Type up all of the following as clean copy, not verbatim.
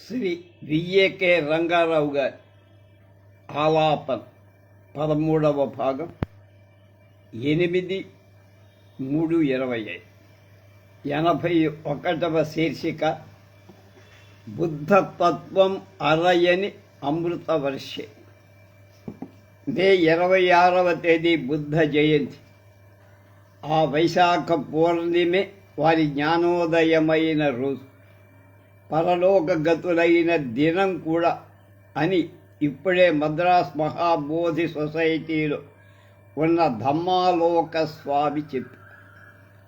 Shri VAK Rangarao గారి ఆలాపన 13వ భాగం 8/3/25 81వ శీర్షిక బుద్ధతత్వం అరయని అమృతవర్షే. మే 26వ తేదీ బుద్ధ జయంతి. ఆ వైశాఖ పూర్ణిమే వారి జ్ఞానోదయమైన రోజు, పరలోక గతులైన దినం కూడా అని ఇప్పుడే మద్రాస్ మహాబోధి సొసైటీలో ఉన్న ధమ్మాలోక స్వామి చెప్పి,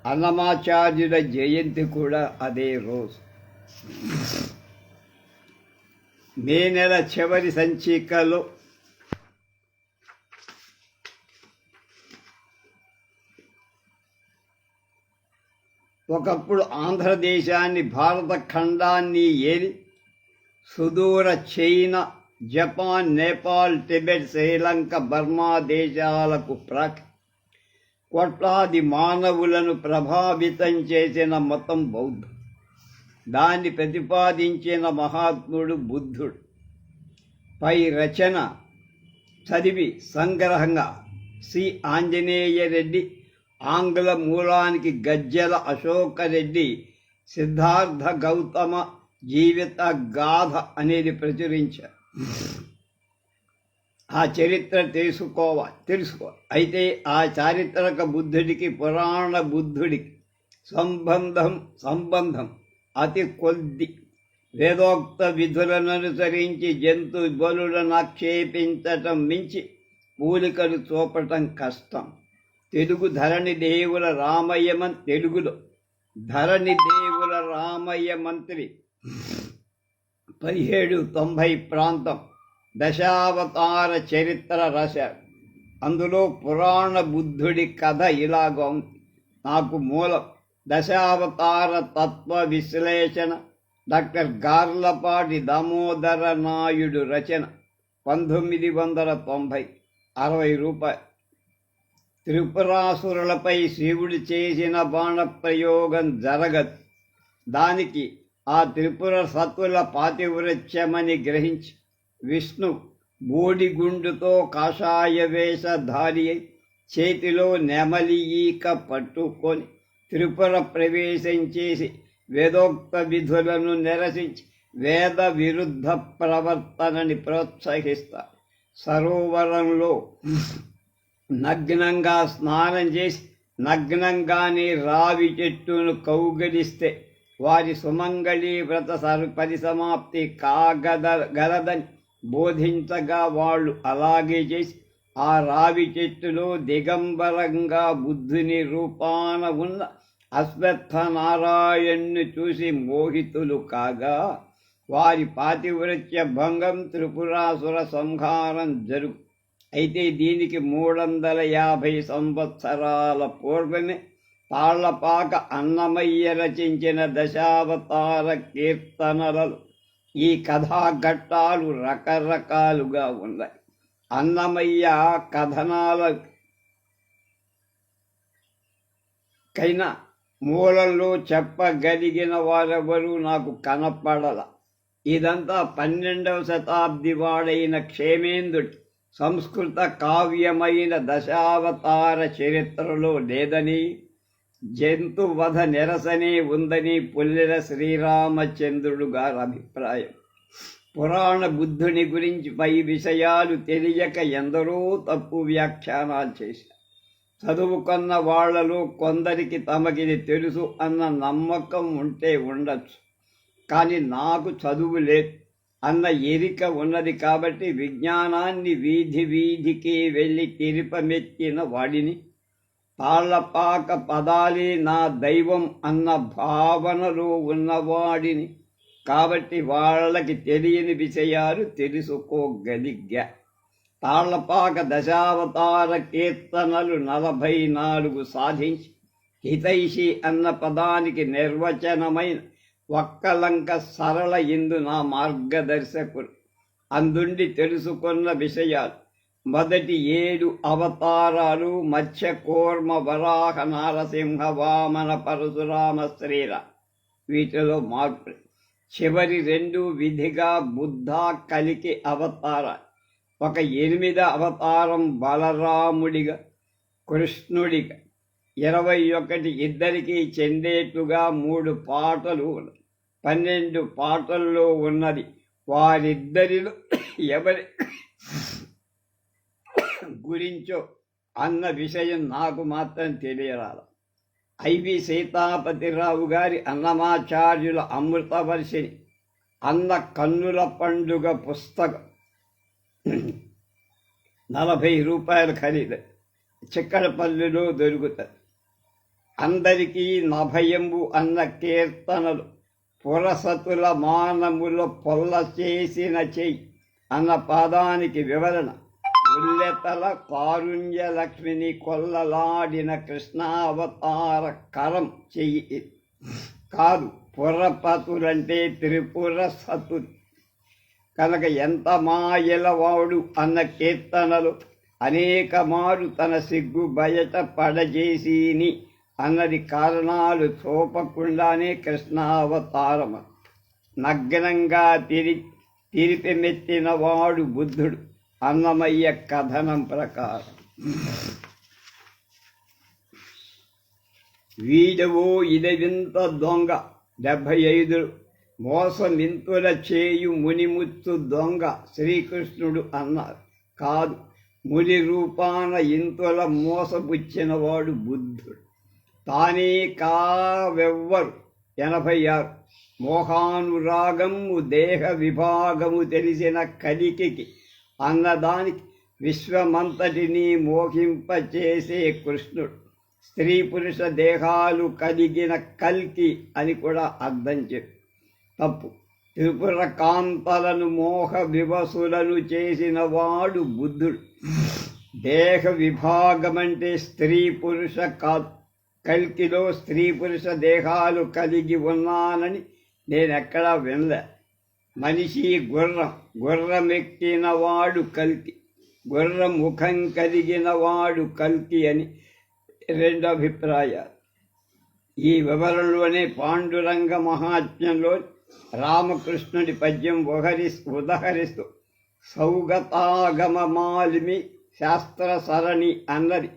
అన్నమాచార్యుల జయంతి కూడా అదే రోజు. మే నెల చివరి సంచికలో ఒకప్పుడు ఆంధ్రదేశాన్ని, భారత ఖండాన్ని ఏలి సుదూర China, Japan, Nepal, Tibet, Sri Lanka, Burma దేశాలకు కోట్లాది మానవులను ప్రభావితం చేసిన మతం బౌద్ధం. దాన్ని ప్రతిపాదించిన మహాత్ముడు బుద్ధుడు. పై రచన చదివి సంగ్రహంగా సి. ఆంజనేయ రెడ్డి, ఆంగ్ల మూలానికి గజ్జల అశోకరెడ్డి సిద్ధార్థ గౌతమ జీవిత గాథ అనేది ప్రచురించారు. ఆ చరిత్ర తెలుసుకోవాలి. అయితే ఆ చారిత్రక బుద్ధుడికి పురాణ బుద్ధుడికి సంబంధం అతి కొద్ది. వేదోక్త విధులను అనుసరించి జంతు బలులను ఆక్షేపించటం మించి పూలికలు చూపటం కష్టం. తెలుగులో ధరణి దేవుల రామయ్య మంత్రి 1790 ప్రాంతం దశావతార చరిత్ర రాశారు. అందులో పురాణ బుద్ధుడి కథ ఇలాగా ఉంది. నాకు మూలం దశావతార తత్వ విశ్లేషణ, డాక్టర్ గార్లపాటి దామోదర నాయుడు రచన, 1990, 60 రూపాయలు. త్రిపురాసురులపై శివుడు చేసిన బాణప్రయోగం జరగదు. దానికి ఆ త్రిపుర సత్తుల పాతివృత్యమని గ్రహించి విష్ణు బోడిగుండుతో కాషాయ వేషధారి అయి చేతిలో నెమలి ఈక పట్టుకొని త్రిపుర ప్రవేశం చేసి వేదోక్త విధులను నిరసించి వేద విరుద్ధ ప్రవర్తనని ప్రోత్సహిస్తారు. సరోవరంలో నగ్నంగా స్నానం చేసి నగ్నంగానే రావి చెట్టును కౌగలిస్తే వారి సుమంగళీ వ్రత పరిసమాప్తి కాగలదని బోధించగా వాళ్ళు అలాగే చేసి ఆ రావి చెట్టులో దిగంబరంగా బుద్ధుని రూపాన ఉన్న అశ్వత్థనారాయణ్ణి చూసి మోహితులు కాగా వారి పాతివృత్య భంగం, త్రిపురాసుర సంహారం జరుగు. అయితే దీనికి 350 సంవత్సరాల పూర్వమే తాళ్లపాక అన్నమయ్య రచించిన దశావతార కీర్తనలలో ఈ కథాఘట్టాలు రకరకాలుగా ఉన్నాయి. అన్నమయ్య కథనాలకైనా మూలంలో చెప్పగలిగిన వారెవరూ నాకు కనపడల. ఇదంతా 12వ శతాబ్ది వాడైన క్షేమేంద్రుడి సంస్కృత కావ్యమైన దశావతార చరిత్రలో లేదని, జంతువధ నిరసనే ఉందని పుల్లెల శ్రీరామచంద్రుడు గారి అభిప్రాయం. పురాణ బుద్ధుని గురించి పై విషయాలు తెలియక ఎందరో తప్పు వ్యాఖ్యానాలు చేశారు. చదువుకున్న వాళ్లలో కొందరికి తమకిది తెలుసు అన్న నమ్మకం ఉంటే ఉండొచ్చు. కానీ నాకు చదువు లేదు అన్న ఎరిక ఉన్నది కాబట్టి విజ్ఞానాన్ని వీధికి వెళ్ళి తిరిపమెత్తిన వాడిని, తాళ్లపాక పదాలే నా దైవం అన్న భావనలో ఉన్నవాడిని కాబట్టి వాళ్ళకి తెలియని విషయాలు తెలుసుకోగలిగా. తాళ్లపాక దశావతార కీర్తనలు 44 సాధించి హితైషి అన్న పదానికి నిర్వచనమైన ఒక్కలంక సరళ ఇందు నా మార్గదర్శకుడు. అందుండి తెలుసుకున్న విషయాలు: మొదటి 7 అవతారాలు మత్స్య, కూర్మ, వరాహ, నారసింహ, వామన, పరశురామ, శ్రీరామ. వీటిలో మార్పు. చివరి రెండు విధిగా బుద్ధ కలికి అవతార. ఒక 8వ అవతారం బలరాముడిగా, కృష్ణుడిగా. 21 ఇద్దరికీ చెందేట్టుగా 3 పాటలు ఉన్నాయి. 12 పాటల్లో ఉన్నది వారిద్దరిలో ఎవరి గురించో అన్న విషయం నాకు మాత్రం తెలియరాదు. ఐవి సీతాపతిరావు గారి అన్నమాచార్యుల అమృతవర్షిణి అన్న కన్నుల పండుగ పుస్తకం 40 రూపాయలు ఖరీదు, చిక్కడపల్లిలో దొరుకుతుంది. అందరికీ నభయంబు అన్న కీర్తనలు పురసతుల మానముల పొల్ల చేసిన చెయ్యి అన్న పాదానికి వివరణ. ఉల్లెతల కారుణ్య లక్ష్మిని కొల్లలాడిన కృష్ణావతార కరం చెయ్యి కాదు, పురపతులంటే త్రిపుర సతులు కనుక ఎంత మాయలవాడు అన్న కీర్తనలు అనేక మారు తన సిగ్గు బయట పడజేసిని అన్నది కారణాలు చూపకుండానే కృష్ణావతారమ. నగ్నంగా తిరిపిమెత్తిన వాడు బుద్ధుడు అన్నమయ్య కథనం ప్రకారం. వీడవో ఇదవింత దొంగ 75 మోసమింతుల చేయు మునిముత్తు దొంగ శ్రీకృష్ణుడు అన్నారు. కాదు, ముని రూపాన ఇంతుల మోసపుచ్చినవాడు బుద్ధుడు. తానే కావెవ్వరు. 86 మోహానురాగము దేహ విభాగము తెలిసిన కలికి అన్నదానికి విశ్వమంతటినీ మోహింపచేసే కృష్ణుడు. స్త్రీ పురుష దేహాలు కలిగిన కల్కి అని కూడా అర్థం చెప్పు. తప్పు. త్రిపుర కాంతలను మోహ వివసులను చేసిన వాడు బుద్ధుడు. దేహ విభాగమంటే స్త్రీ పురుష కాదు. కల్కిలో స్త్రీ పురుష దేహాలు కలిగి ఉన్నానని నేనెక్కడా వినలే. మనిషి గుర్రమెక్కిన వాడు కల్కి, గుర్ర ముఖం కలిగిన వాడు కల్కి అని 2 అభిప్రాయాలు. ఈ వివరణలోనే పాండురంగ మహాత్మ్యంలో రామకృష్ణుడి పద్యం ఉదహరిస్తూ సౌగతాగమమాలిమి శాస్త్ర సరణి అన్నది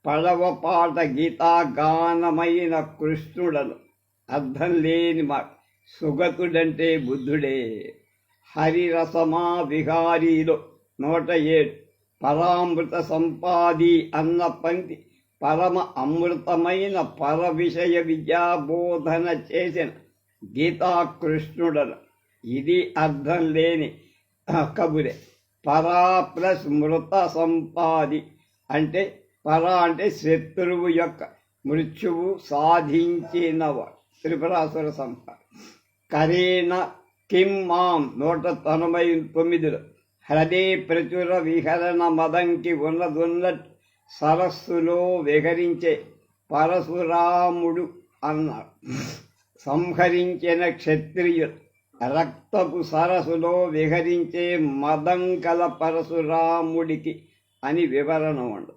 పడవపాట గీతాగానమైన కృష్ణుడను. అర్థం లేని మాట. సుగతుడంటే బుద్ధుడే. హరిరసమా విహారీలో 107 పరామృత సంపాది అన్న పంక్తి పరమ అమృతమైన పర విషయ విద్యాబోధన చేసిన గీతాకృష్ణుడను. ఇది అర్థం లేని కబురే. పరా ప్లస్ మృత సంపాది అంటే పరా అంటే శత్రువు యొక్క మృత్యువు సాధించినవాడు, త్రిపురాసుర సంపాది. కరేణ కిం మాం 199 హృదే ప్రచుర విహరణ మదంకి ఉన్నదున్నట్టు సరస్సులో విహరించే పరశురాముడు అన్నాడు. సంహరించిన క్షత్రియులు రక్తపు సరస్సులో విహరించే మదంకల పరశురాముడికి అని వివరణ ఉండదు.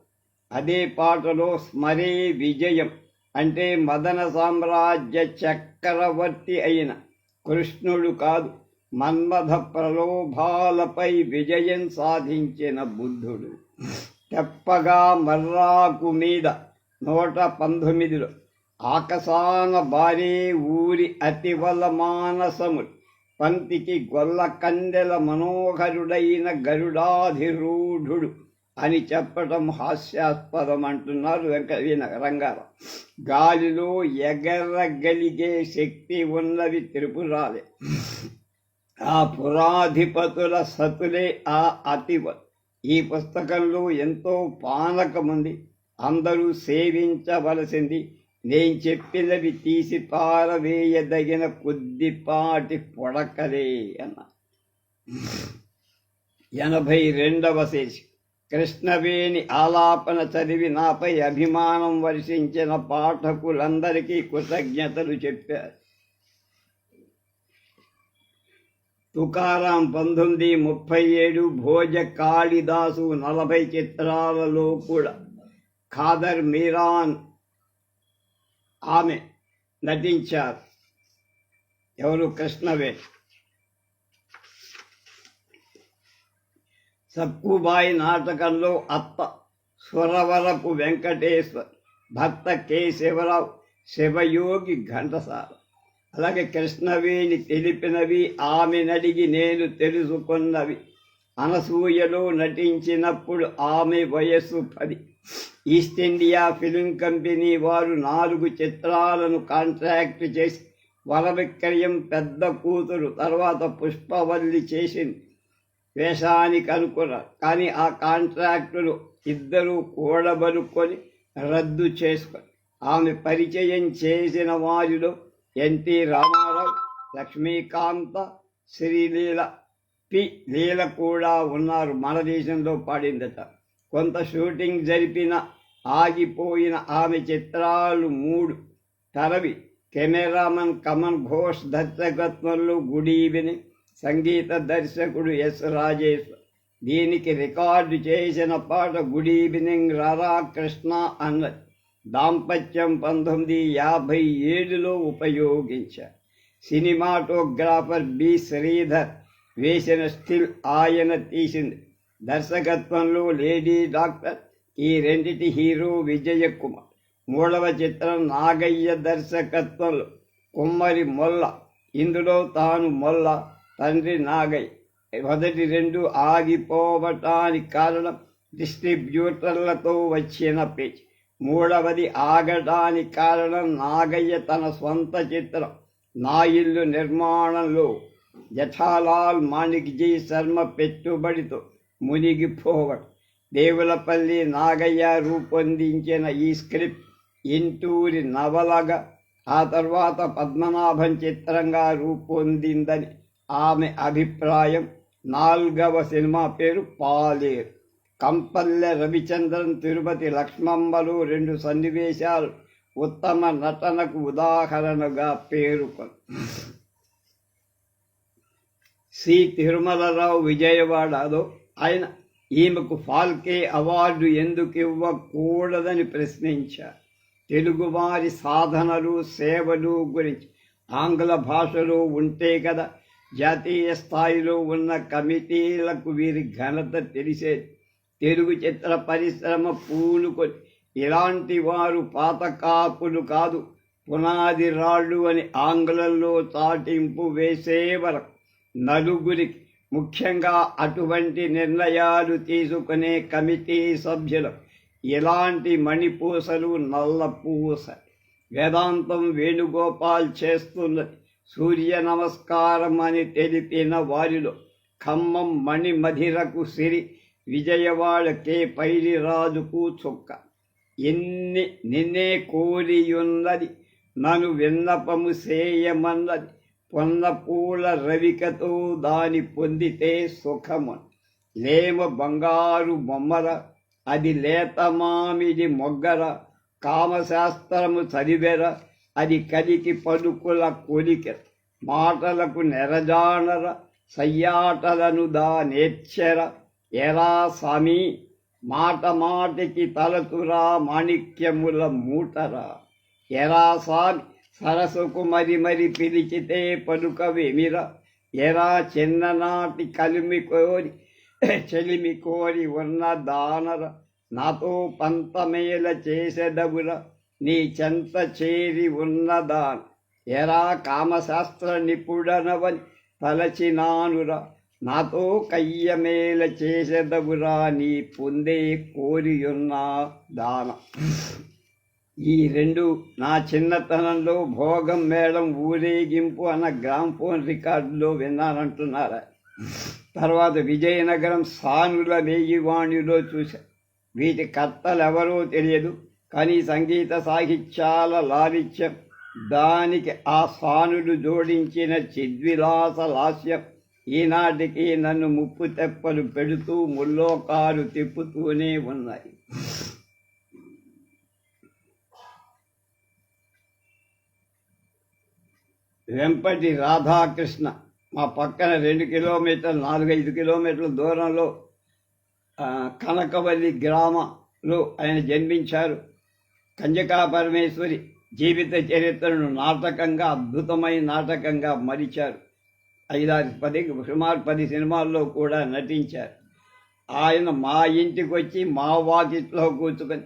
అదే పాటలో స్మరే విజయం అంటే మదన సామ్రాజ్య చక్రవర్తి అయిన కృష్ణుడు కాదు, మన్మథ ప్రలోభాలపై విజయం సాధించిన బుద్ధుడు. తెప్పగా మర్రాకు మీద 119 ఆకసాన బారే ఊరి అతివల మానసములు పంతికి గొల్ల కందెల మనోహరుడైన గరుడాధిరూఢుడు అని చెప్పటం హాస్యాస్పదం అంటున్నారు రంగారావు. గాలిలో ఎగరగలిగే శక్తి ఉన్నవి త్రిపురాలే. ఆ పురాధిపతుల సతులే ఆ అతివ. ఈ పుస్తకంలో ఎంతో పానకముంది. అందరూ సేవించవలసింది. నేను చెప్పినవి తీసి పారవేయదగిన కొద్దిపాటి పొడకలే అన్న. 82వ శేషి కృష్ణవేణి ఆలాపన చదివి నాపై అభిమానం వర్షించిన పాఠకులందరికీ కృతజ్ఞతలు చెప్పారు. తుకారాం 1937, భోజ కాళిదాసు 40 చిత్రాలలో కూడా ఖాదర్ మీరాన్ ఆమె నటించారు. ఎవరు? కృష్ణవేణి. సక్కుబాయి నాటకంలో అత్త సురవరపు వెంకటేశ్వర్, భర్త కేశవరావు, శివయోగి ఘంటసాల. అలాగే కృష్ణవేణి తెలిపినవి, ఆమెనడిగి నేను తెలుసుకున్నవి. అనసూయలో నటించినప్పుడు ఆమె వయస్సు 10. ఈస్ట్ ఇండియా ఫిలిం కంపెనీ వారు 4 చిత్రాలను కాంట్రాక్ట్ చేసి వరవిక్రయం పెద్ద కూతురు తర్వాత పుష్పవల్లి చేసింది. వేషానికి అనుకున్నారు, కానీ ఆ కాంట్రాక్టులు ఇద్దరూ కూడబలుకొని రద్దు చేసుకొని ఆమె పరిచయం చేసిన వారిలో ఎన్టీ రామారావు, లక్ష్మీకాంత, శ్రీలీల, పి లీల కూడా ఉన్నారు. మన దేశంలో పాడిందట. కొంత షూటింగ్ జరిపిన ఆగిపోయిన ఆమె చిత్రాలు 3 తరవి. కెమెరామన్ కమన్ ఘోష్ దర్శకత్వంలో గుడ్ ఈవినింగ్, సంగీత దర్శకుడు ఎస్ రాజేశ్వర్. దీనికి రికార్డు చేసిన పాట గుడ్ ఈవినింగ్ రారా కృష్ణ అన్నది. దాంపత్యం 1957లో ఉపయోగించారు. సినిమాటోగ్రాఫర్ బి శ్రీధర్ వేసిన స్టిల్ ఆయన తీసింది. దర్శకత్వంలో లేడీ డాక్టర్. ఈ రెండిటి హీరో విజయ కుమార్. 3వ చిత్రం నాగయ్య దర్శకత్వంలో కుమ్మరి మొల్ల. ఇందులో తాను మొల్ల, తండ్రి నాగయ్య. మొదటి 2 ఆగిపోవటానికి కారణం డిస్ట్రిబ్యూటర్లతో వచ్చిన పేచి. 3వది ఆగడానికి కారణం నాగయ్య తన సొంత చిత్రం నా ఇల్లు నిర్మాణంలో జఠాలాల్ మాణిక్జీ శర్మ పెట్టుబడితో మునిగిపోవడం. దేవులపల్లి నాగయ్య రూపొందించిన ఈ స్క్రిప్ట్ ఇంటూరి నవలగా, ఆ తర్వాత పద్మనాభం చిత్రంగా రూపొందిందని ఆమె అభిప్రాయం. 4వ సినిమా పేరు పాలేరు. కంపల్లె రవిచంద్రన్, తిరుపతి లక్ష్మమ్మలు 2 సన్నివేశాలు ఉత్తమ నటనకు ఉదాహరణగా పేర్కొన్నారు. సి తిరుమలరావు విజయవాడలో ఆయన ఈమెకు ఫాల్కే అవార్డు ఎందుకు ఇవ్వకూడదని ప్రశ్నించారు. తెలుగువారి సాధనలు, సేవలు గురించి ఆంగ్ల భాషలో ఉంటే కదా జాతీయ స్థాయిలో ఉన్న కమిటీలకు వీరి ఘనత తెలిసేది. తెలుగు చిత్ర పరిశ్రమ పూనుకొని ఇలాంటి వారు పాత కాపులు కాదు, పునాది రాళ్ళు అని ఆంగ్లంలో చాటింపు వేసే వరకు నలుగురికి, ముఖ్యంగా అటువంటి నిర్ణయాలు తీసుకునే కమిటీ సభ్యులు ఇలాంటి మణిపూసలు, నల్లపూస. వేదాంతం వేణుగోపాల్ చేస్తున్నది సూర్య నమస్కారం అని తెలిపిన వారిలో ఖమ్మం మణిమధిరకు సిరి, విజయవాడ కే పైడిరాజుకు చుక్క. నిన్నే కోరియున్నది నన్ను విన్నపము చేయమన్నది, పొన్నపూల రవికతో దాని పొందితే సుఖము. లేమ బంగారు బొమ్మర, అది లేత మామిడి మొగ్గర, కామశాస్త్రము చదివెర, అది కలికి పలుకుల కొలికెర, మాటలకు నెరజానర, సయ్యాటలను దానేర్చెర. ఎరా సమీ మాట మాటికి తలతురా, మాణిక్యముల మూటరా. ఎరా స్వామి సరసుకు మరి పిలిచితే పలుకవేమిరా. ఎరా చిన్ననాటి కలిమి కోరి చెలిమి కోరి ఉన్న దానర, నాతో పంతమేల చేసెదవురా, నీ చెంత చేరి ఉన్నదాన. ఎరా కామశాస్త్ర నిపుణనవని తలచినానురా, నాతో కయ్యమేల చేసెదవురా, నీ పొందే కోరియున్నా దాన. ఈ 2 నా చిన్నతనంలో భోగం మేళం ఊరేగింపు అన్న గ్రామ్ఫోన్ రికార్డులో విన్నానంటున్నారా. తర్వాత విజయనగరం సానుల వేయివాణిలో చూశా. వీటి కర్తలెవరో తెలియదు, కానీ సంగీత సాహిత్యాల లాలిత్యం, దానికి ఆ సానులు జోడించిన చిద్విలాస లాస్యం ఈనాటికి నన్ను ముప్పు తెప్పలు పెడుతూ ముల్లోకాలు తిప్పుతూనే ఉన్నాయి. వెంపటి రాధాకృష్ణ మా పక్కన 2 కిలోమీటర్లు 4-5 కిలోమీటర్ల దూరంలో కనకవల్లి గ్రామంలో ఆయన జన్మించారు. కంజకా పరమేశ్వరి జీవిత చరిత్రను నాటకంగా, అద్భుతమైన నాటకంగా మలిచారు. 10 సినిమాల్లో కూడా నటించారు. ఆయన మా ఇంటికి వచ్చి మా వాకిట్లో కూర్చుకొని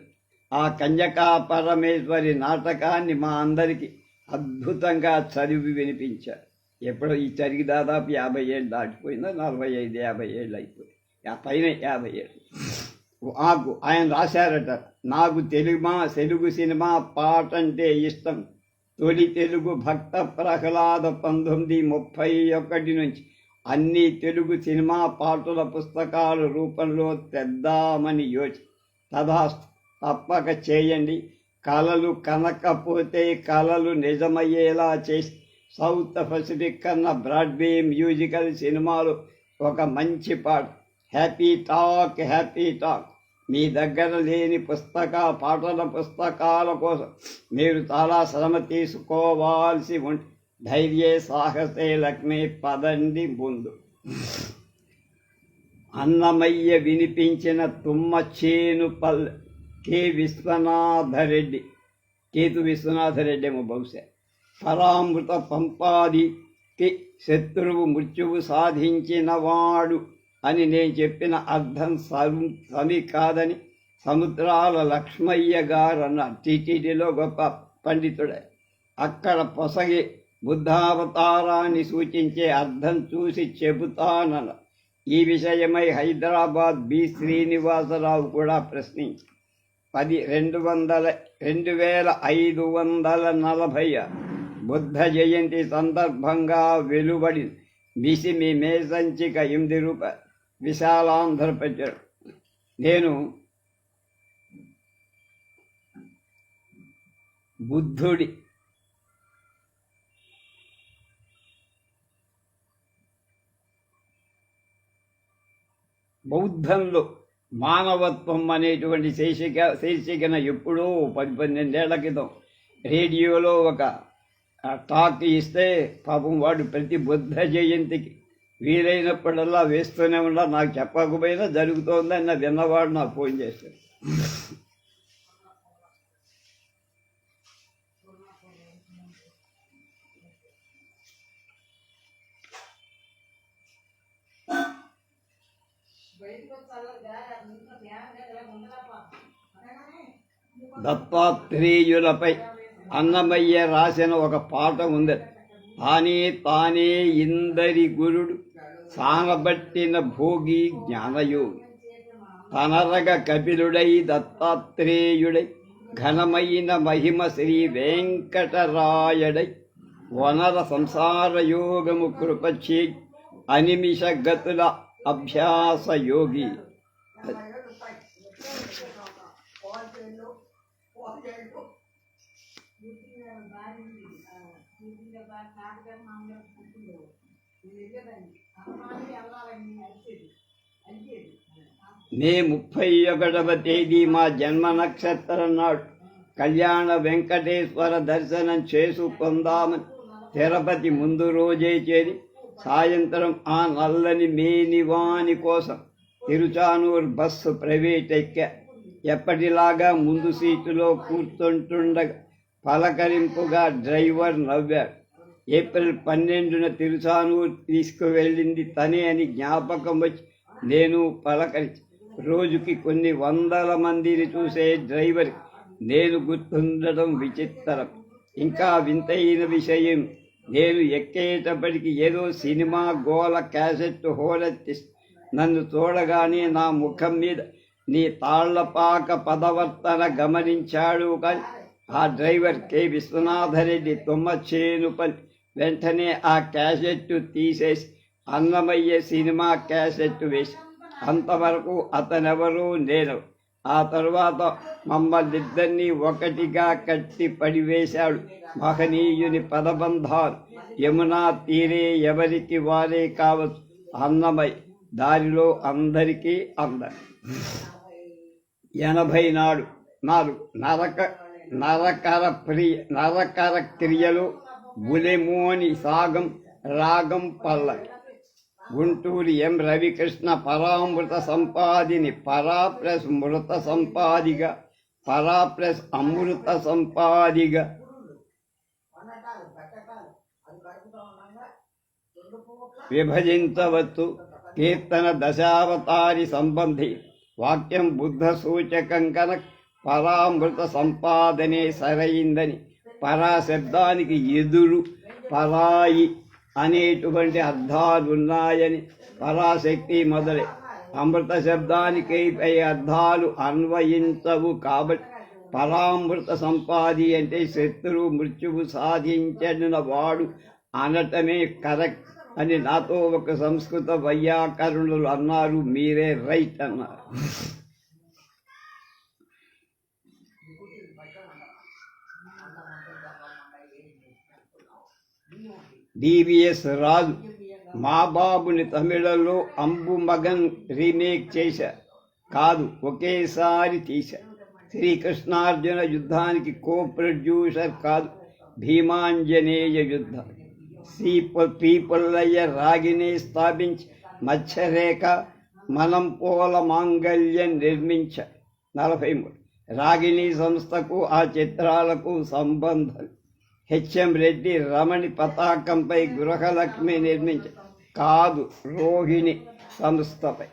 ఆ కన్యకా పరమేశ్వరి నాటకాన్ని మా అందరికీ అద్భుతంగా చదివి వినిపించారు. ఎప్పుడో ఈ చదివి దాదాపు 50 ఏళ్ళు దాటిపోయిందో, 45-50 ఏళ్ళు అయిపోయింది, పైన 50 ఏళ్ళు. ఆయన రాశారట, నాకు తెలుగు సినిమా పాట అంటే ఇష్టం. తొలి తెలుగు భక్త ప్రహ్లాద 1931 నుంచి అన్ని తెలుగు సినిమా పాటల పుస్తకాల రూపంలో తెద్దామని తదాస్తు, తప్పక చేయండి. కళలు కనకపోతే కళలు నిజమయ్యేలా చేసి సౌత్ పసిఫిక్ కన్న బ్రాడ్వే మ్యూజికల్ సినిమాలు ఒక మంచి పాట. Happy talk. మీ దగ్గర లేని పాటల పుస్తకాల కోసం మీరు చాలా శ్రమ తీసుకోవాల్సి ఉంటుంది. ధైర్య సాహసే లక్ష్మి, పదండి ముందు. అన్నమయ్య వినిపించిన తుమ్మ చేనుపల్లె. కేతు విశ్వనాథరెడ్డి ఏమో బహుశా. పరామృత పంపాదికి శత్రువు మృత్యువు సాధించినవాడు అని నేను చెప్పిన అర్థం సమి కాదని సముద్రాల లక్ష్మయ్య గారు అన్న టీటీడీలో గొప్ప పండితుడే. అక్కడ పొసగి బుద్ధావతారాన్ని సూచించే అర్థం చూసి చెబుతానన్న. ఈ విషయమై హైదరాబాద్ బి శ్రీనివాసరావు కూడా ప్రశ్నించి 2540 బుద్ధ జయంతి సందర్భంగా వెలువడి మిసిమి మేసంచిక 8 రూపాయలు విశాలాంధ్రప్రదేశ్. నేను బుద్ధుడి బౌద్ధంలో మానవత్వం అనేటువంటి శీర్షికన ఎప్పుడో 10-12 ఏళ్ల క్రితం రేడియోలో ఒక టాక్ ఇస్తే పాపం వాడు ప్రతి బుద్ధ జయంతికి వీలైనప్పుడల్లా వేస్తూనే ఉన్నా. నాకు చెప్పకపోయినా జరుగుతోందని విన్నవాడు నాకు ఫోన్ చేశాడు. దత్తాత్రేయులపై అన్నమయ్య రాసిన ఒక పాట ఉంది. తానే ఇందరి గురుడు సానబట్టిన భోగి జ్ఞానయోగి. తనరగ కపిలుడై దత్తాత్రేయుడై ఘనమైన మహిమ శ్రీ వెంకటరాయడై వనర సంసార యోగము కృపచే అనిమిష గతుల అభ్యాస యోగి. మే 31వ తేదీ మా జన్మ నక్షత్రం నాడు కళ్యాణ వెంకటేశ్వర దర్శనం చేసుకుందామని తిరుపతి ముందు రోజే చేరి సాయంత్రం ఆ నల్లని మేనివాని కోసం తిరుచానూరు బస్సు ప్రైవేట్ ఎక్కా. ఎప్పటిలాగా ముందు సీటులో కూర్చుంటుండగా పలకరింపుగా డ్రైవర్ నవ్వాడు. ఏప్రిల్ 12న తిరుచానూరు తీసుకువెళ్ళింది తనే అని జ్ఞాపకం వచ్చి నేను పలకరించి, రోజుకి కొన్ని 100 మందిని చూసే డ్రైవర్ నేను గుర్తుండడం విచిత్రం. ఇంకా వింతైన విషయం, నేను ఎక్కేటప్పటికి ఏదో సినిమా గోల క్యాసెట్ హోరెత్తి నన్ను చూడగానే నా ముఖం మీద నీ తాళ్లపాక పదవర్తన గమనించాడు. కానీ ఆ డ్రైవర్ కె విశ్వనాథరెడ్డి తుమ్మచేనుపల్లి. వెంటనే ఆ క్యాసెట్ తీసేసి అన్నమయ్య సినిమా క్యాసెట్ వేసి అంతవరకు అతనెవరూ నేను. ఆ తరువాత మమ్మల్నిద్దరినీ ఒకటిగా కట్టి పడివేశాడు. మహనీయుని పదబంధాలు యమునా తీరే ఎవరికి వారే కావచ్చు. అన్నమయ్య దారిలో అందరికీ అందరు. 84 నరకర క్రియలు బులెమోని సాగం రాగం పల్లవి. గుంటూరు ఎం రవికృష్ణ పరామృత సంపాదిని పరాప్రెస్ మృత సంపాదిగా పరాప్రెస్ అమృత సంపాదిగా విభజించవచ్చు. కీర్తన దశావతారి సంబంధి వాక్యం బుద్ధ సూచకం కనుక పరామృత సంపాదనే సరైందని, పరాశబ్దానికి ఎదురు పరాయి అనేటువంటి అర్థాలున్నాయని, పరాశక్తి మొదలై అమృత శబ్దానికి పై అర్థాలు అన్వయించవు. కాబట్టి పరామృత సంపాది అంటే శత్రువు మృత్యువు సాధించిన వాడు అనటమే కరెక్ట్ అని నాతో ఒక సంస్కృత వైయాకరణులు అన్నారు. మీరే రైట్ అన్నారు. డివిఎస్ రాజు మా బాబుని తమిళలో అంబు మగన్ రీమేక్ చేశారు. కాదు, ఒకేసారి తీశారు. శ్రీకృష్ణార్జున యుద్ధానికి కో ప్రొడ్యూసర్ కాదు, భీమాంజనేయ యుద్ధం. శ్రీపుల్లయ్య రాగిని స్థాపించి మత్స్యరేఖ మనం పోల మాంగళ్యం నిర్మించారు. 43 రాగిణి సంస్థకు ఆ చిత్రాలకు సంబంధం. హెచ్ఎం రెడ్డి రమణి పతాకంపై గృహలక్ష్మి నిర్మించారు. కాదు, రోహిణి సంస్థపై.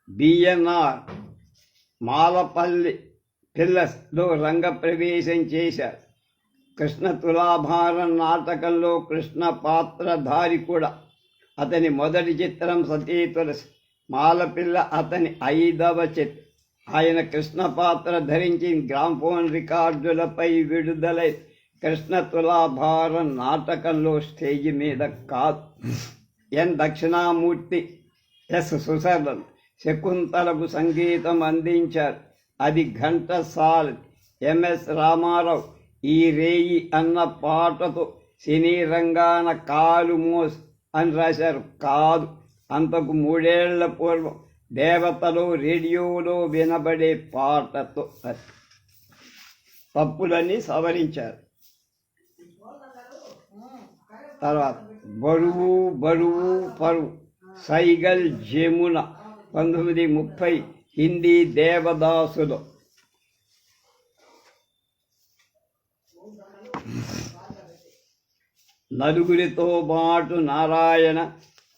బిఎన్ఆర్ మాలపల్లి పిల్లస్లో రంగప్రవేశం చేశారు. కృష్ణ తులాభారం నాటకంలో కృష్ణ పాత్రధారి కూడా. అతని మొదటి చిత్రం సతీ తులసి. మాలపిల్ల అతని 5వ చిత్రం. ఆయన కృష్ణ పాత్ర ధరించి గ్రామ్ఫోన్ రికార్డులపై విడుదలై కృష్ణ తులాభారం నాటకంలో స్టేజి మీద కాదు. ఎన్ దక్షిణామూర్తి, ఎస్ సుశర్లన్ శకుంతలకు సంగీతం అందించారు. అది ఘంటసాల. ఎంఎస్ రామారావు ఈ రేయి అన్న పాటతో సినీ రంగాన కాలు మోస్ అని రాశారు. కాదు, అంతకు 3 ఏళ్ల పూర్వం దేవతలో రేడియోలో వినబడే పాటతో. తప్పులన్నీ సవరించారు. తర్వాత బరువు బరువు పరువు సైగల్ జమున 1930 హిందీ దేవదాసులో. నలుగురితో పాటు నారాయణ,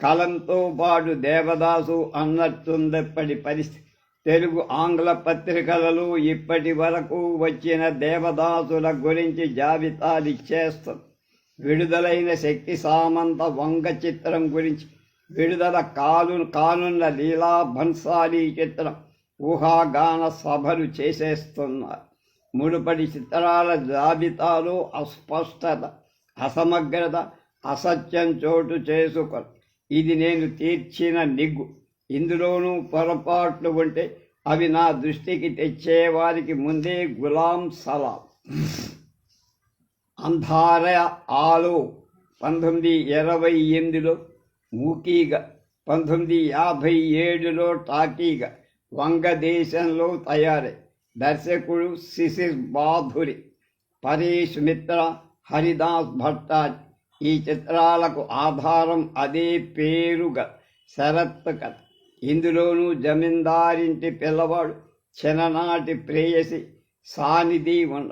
కలంతో పాటు దేవదాసు అన్నట్టుందప్పటి పరిస్థితి. తెలుగు ఆంగ్ల పత్రికలలో ఇప్పటి వరకు వచ్చిన దేవదాసుల గురించి జాబితాలిచ్చేస్తుంది. విడుదలైన శక్తి సామంత వంగ చిత్రం గురించి, విడుదల కానున్న లీలా భన్సాలీ చిత్రం ఊహాగాన సభలు చేసేస్తున్నారు. మునుపటి చిత్రాల జాబితాలో అస్పష్టత, అసమగ్రత, అసత్యం చోటు చేసుకొని ఇది నేను తీర్చిన నిగ్గు. ఇందులోనూ పొరపాట్లు ఉంటే అవి నా దృష్టికి తెచ్చేవారికి ముందే గులాం సలాం. అంధార ఆలో 1928లో మూకీగా, 1957లో టాకీగా వంగదేశంలో తయారై దర్శకుడు శిశిర్ బాధురి, పరేష్ మిత్ర, హరిదాస్ భట్టాచార్య. ఈ చిత్రాలకు ఆధారం అదే పేరుగా శరత్ కథ. ఇందులోనూ జమీందారింటి పిల్లవాడు, చిన్ననాటి ప్రేయసి సానిధి ఉండ.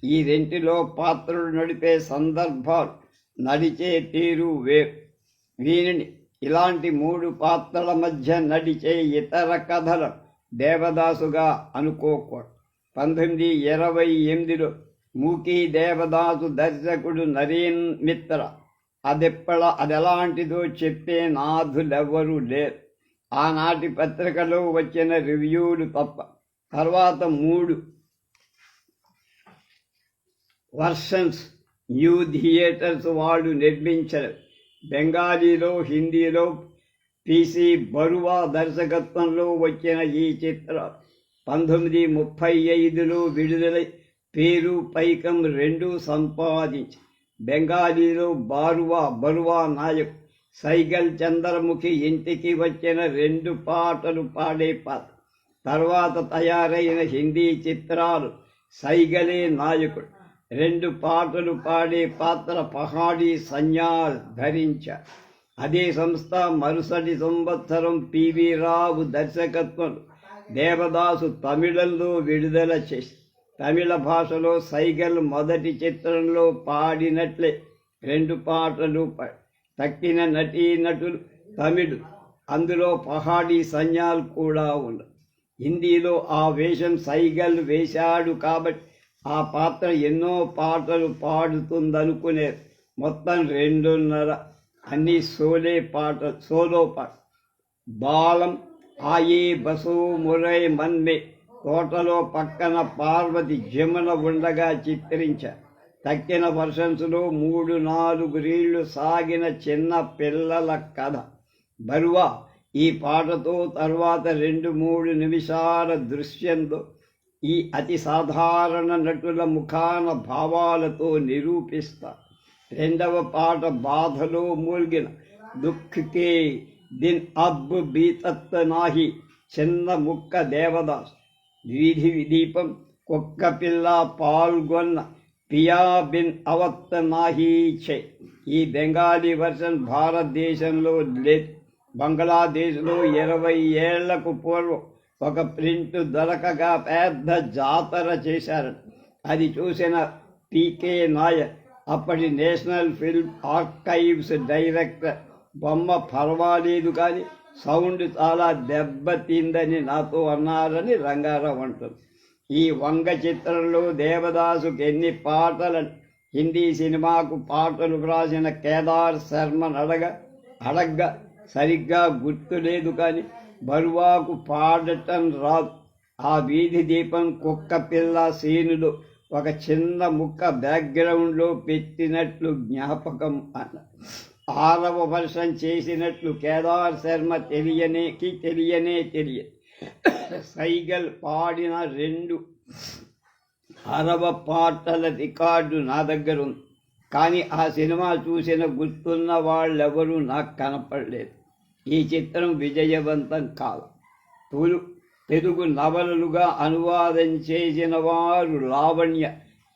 ఈ రెంటిలో పాత్రలు నడిపే సందర్భాలు, నడిచే తీరు వేరు. వీనిని ఇలాంటి 3 పాత్రల మధ్య నడిచే ఇతర కథలు దేవదాసుగా అనుకోకూడదు. 1928లో మూకీ దేవదాసు దర్శకుడు నరేన్ మిత్ర. అదెలాంటిదో చెప్పే నాథులెవ్వరూ లేరు, ఆనాటి పత్రికలో వచ్చిన రివ్యూలు తప్ప. తర్వాత 3 వర్షన్స్ న్యూ థియేటర్స్ వాళ్ళు నిర్మించారు. బెంగాలీలో, హిందీలో పిసి బరువా దర్శకత్వంలో వచ్చిన ఈ చిత్రం 1935లో విడుదలై పేరు పైకం 2 సంపాదించి. బెంగాలీలో బరువా నాయక్, సైగల్ చంద్రముఖి ఇంటికి వచ్చిన 2 పాటలు పాడే పాత్ర. తర్వాత తయారైన హిందీ చిత్రాలు సైగలే నాయకుడు, 2 పాటలు పాడే పాత్ర పహాడీ సన్యాల్ ధరించారు. అదే సంస్థ మరుసటి సంవత్సరం పివి రావు దర్శకత్వం దేవదాసు తమిళంలో విడుదల చేసి, తమిళ భాషలో సైగల్ మొదటి చిత్రంలో పాడినట్లే 2 పాటలు తక్కిన నటీనటులు తమిళ్, అందులో పహాడీ సన్యాలు కూడా ఉన్నాయి. హిందీలో ఆ వేషం సైగల్ వేశాడు కాబట్టి ఆ పాత్ర ఎన్నో పాటలు పాడుతుందనుకునేది. మొత్తం 2:30 అన్ని సోలో పాట. బాలం, ఆయే బసో మురై మన్మే, తోటలో పక్కన పార్వతి జమున ఉండగా చిత్రించారు. తక్కిన వర్షన్స్లో 3-4 రీళ్లు సాగిన చిన్న పిల్లల కథ. బరువా ఈ పాటతో తర్వాత 2-3 నిమిషాల దృశ్యంతో ఈ అతి సాధారణ నటుల ముఖాన భావాలతో నిరూపిస్తారు. 2వ పాట బాధలో మూల్గిన దుఃఖకే దిన్ అబ్ బీతత్ నాహి, చిన్న ముక్క దేవదాస్. వీధి దీపం, కుక్క పిల్ల పాల్గొన్న పియా బిన్ అవత్ నాహి ఛే. ఈ బెంగాలీ వర్షన్ భారతదేశంలో లేదు. బంగ్లాదేశ్లో 20 ఏళ్లకు పూర్వం ఒక ప్రింట్ దొరకగా పెద్ద జాతర చేశారట. అది చూసిన పీకే నాయర్, అప్పటి నేషనల్ ఫిల్మ్ ఆర్కైవ్స్ డైరెక్టర్, బొమ్మ పర్వాలేదు కానీ సౌండ్ చాలా దెబ్బతిందని నాతో అన్నారని రంగారావు అంటారు. ఈ వంగ చిత్రంలో దేవదాసుకు ఎన్ని పాటలను హిందీ సినిమాకు పాటలు వ్రాసిన కేదార్ శర్మను అడగ్గా సరిగ్గా గుర్తులేదు కానీ బరువాకు పాడటం రాదు. ఆ వీధి దీపం, కుక్క పిల్ల సీనులో ఒక చిన్న ముక్క బ్యాక్గ్రౌండ్లో పెట్టినట్లు జ్ఞాపకం అన్న. 6వ వర్షం చేసినట్లు కేదార్ శర్మ తెలియనే తెలియదు. సైగల్ పాడిన 2 6వ పాటల రికార్డు నా దగ్గర ఉంది. కానీ ఆ సినిమా చూసిన గుర్తున్న వాళ్ళెవరూ నాకు కనపడలేదు. ఈ చిత్రం విజయవంతం కాదు. తెలుగు నవలలుగా అనువాదం చేసిన వారు లావణ్య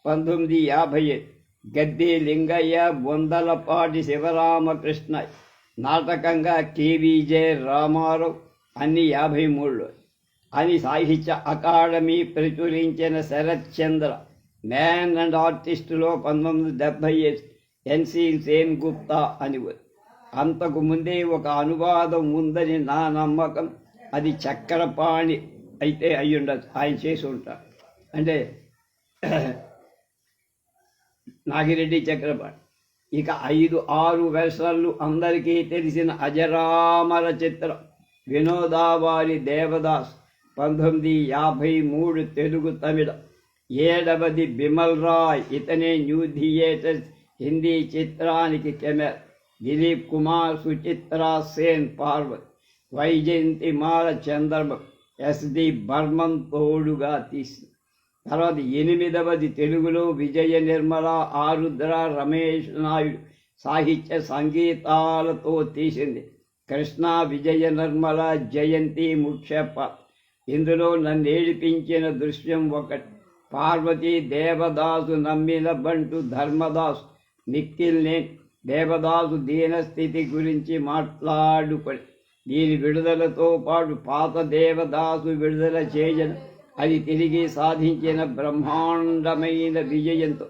1950, గద్దె లింగయ్య, బొందలపాటి శివరామకృష్ణ. నాటకంగా KVJ రామారావు, అన్ని 53లో. అని సాహిత్య అకాడమీ ప్రచురించిన శరత్ చంద్ర మ్యాన్ అండ్ ఆర్టిస్టులో 1970 NC సేన్ గుప్తా అని. అంతకు ముందే ఒక అనువాదం ఉందని నా నమ్మకం. అది చక్రపాణి అయితే అయ్యుండదు, ఆయన చేసి ఉంటారు. అంటే నాగిరెడ్డి చక్రపాణి. ఇక 5-6 వెర్షన్లు అందరికీ తెలిసిన అజరామర చిత్రం వినోదావారి దేవదాస్ 1953 తెలుగు తమిళ. 7వది బిమల్ రాయ్, ఇతనే న్యూ థియేటర్స్ హిందీ చిత్రానికి కెమెరా. దిలీప్ కుమార్, సుచిత్రా సేన్ పార్వతి, వైజయంతి మాల చంద్రబాబు, SD బర్మన్ తోడుగా తీసింది. తర్వాత 8వది తెలుగులో విజయ నిర్మల, ఆరుద్ర, రమేష్ నాయుడు సాహిత్య సంగీతాలతో తీసింది. కృష్ణ, విజయ నిర్మల, జయంతి ముఖ్య పాత్ర. ఇందులో నన్ను ఏడిపించిన దృశ్యం ఒకటి. పార్వతి దేవదాసు నమ్మిన బంటు ధర్మదాసు నిఖిల్నే దేవదాసు దీనస్థితి గురించి మాట్లాడుకొని దీని విడుదలతో పాటు పాత దేవదాసు విడుదల చేయన అది తిరిగి సాధించిన బ్రహ్మాండమైన విజయంతో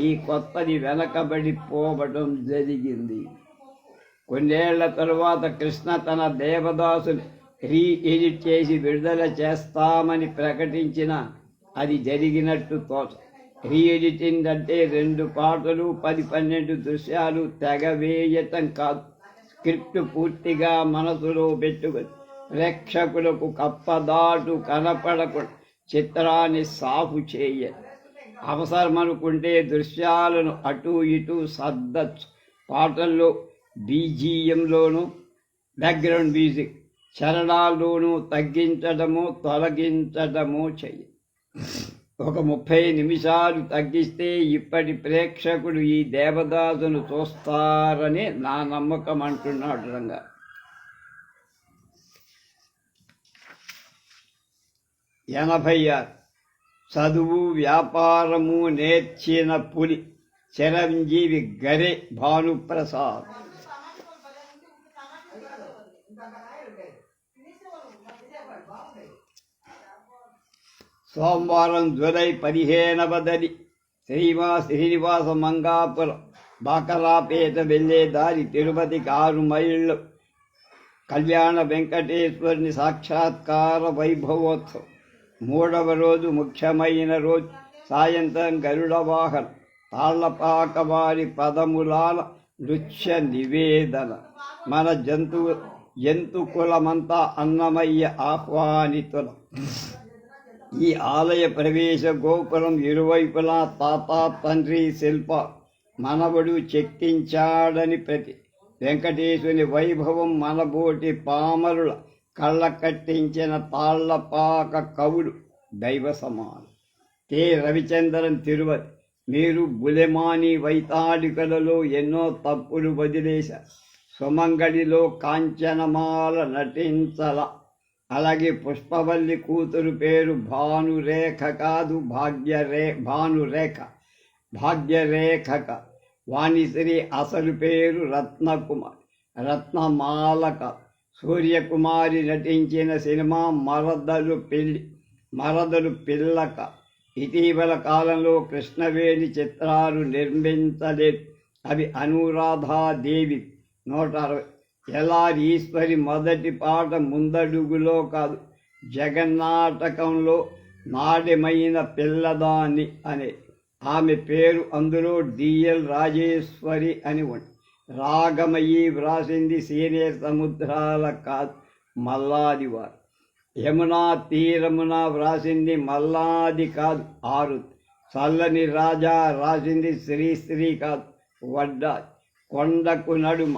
ఈ కొత్తది వెనకబడిపోవడం జరిగింది. కొన్నేళ్ల తరువాత కృష్ణ తన దేవదాసుని రీఎడిట్ చేసి విడుదల చేస్తామని ప్రకటించిన అది జరిగినట్టు తోచ. రీఎడిటింగ్ అంటే 2 పాటలు 10-12 దృశ్యాలు తెగవేయటం కాదు. స్క్రిప్ట్ పూర్తిగా మనసులో పెట్టుకొని ప్రేక్షకులకు కప్పదాటు కనపడకుండా చిత్రాన్ని సాఫు చేయాలి. అవసరమనుకుంటే దృశ్యాలను అటు ఇటు సర్దచ్చు. పాటల్లో BGMలోనూ బ్యాక్గ్రౌండ్ మ్యూజిక్ చరణాల్లోనూ తగ్గించడము తొలగించడము చెయ్యి. ఒక 30 నిమిషాలు తగ్గిస్తే ఇప్పటి ప్రేక్షకుడు ఈ దేవదాసును చూస్తారని నా నమ్మకం అంటున్నాడు రంగా. ఎనభై చదువు వ్యాపారము నేర్చిన పులి చిరంజీవి గరే భానుప్రసాద్. సోమవారం జూలై 15వ శ్రీనివాస మంగాపురం బాకరాపేట వెళ్ళే దారి తిరుపతికి 6 మైళ్ళు. కళ్యాణ వెంకటేశ్వరుని సాక్షాత్కార వైభవోత్సవం. 3వ రోజు ముఖ్యమైన రోజు సాయంత్రం గరుడ వాహనం, తాళ్లపాక వారి పదములాల నృత్య నివేదన. మన జంతుకులమంతా అన్నమయ్య ఆహ్వానితులం. ఈ ఆలయ ప్రవేశ గోపురం ఇరువైపులా తాత తండ్రి శిల్ప మనవడు చెక్కించాడని ప్రతి. వెంకటేశ్వరుని వైభవం మనబోటి పామరుల కళ్ళ కట్టించిన తాళ్లపాక కవుడు దైవ సమానం. కె రవిచంద్రన్, తిరుపతి. మీరు బులెమాని వైతాళికలలో ఎన్నో తప్పులు వదిలేశారు. సుమంగళిలో కాంచనమాల నటించల. అలాగే పుష్పవల్లి కూతురు పేరు భానురేఖ కాదు, భానురేఖ, భాగ్యరేఖక. వాణిశ్రీ అసలు పేరు రత్నమాలక. సూర్యకుమారి నటించిన సినిమా మరదలు పిల్లక. ఇటీవల కాలంలో కృష్ణవేణి చిత్రాలు నిర్మించలేదు. అవి అనురాధాదేవి 160. ఎల్ఆర్ ఈశ్వరి మొదటి పాట ముందడుగులో కాదు, జగన్నాటకంలో నాడెమైన పిల్లదాన్ని అనే ఆమె పేరు. అందులో డిఎల్ రాజేశ్వరి అని ఉంది. రాగమయ్యి వ్రాసింది సీనియర్ సముద్రాల కాదు, మల్లాది వారు. యమునా తీరమున వ్రాసింది మల్లాది కాదు, ఆరుత్. చల్లని రాజా రాసింది శ్రీశ్రీ కాదు, వడ్డాది. కొండకు నడుమ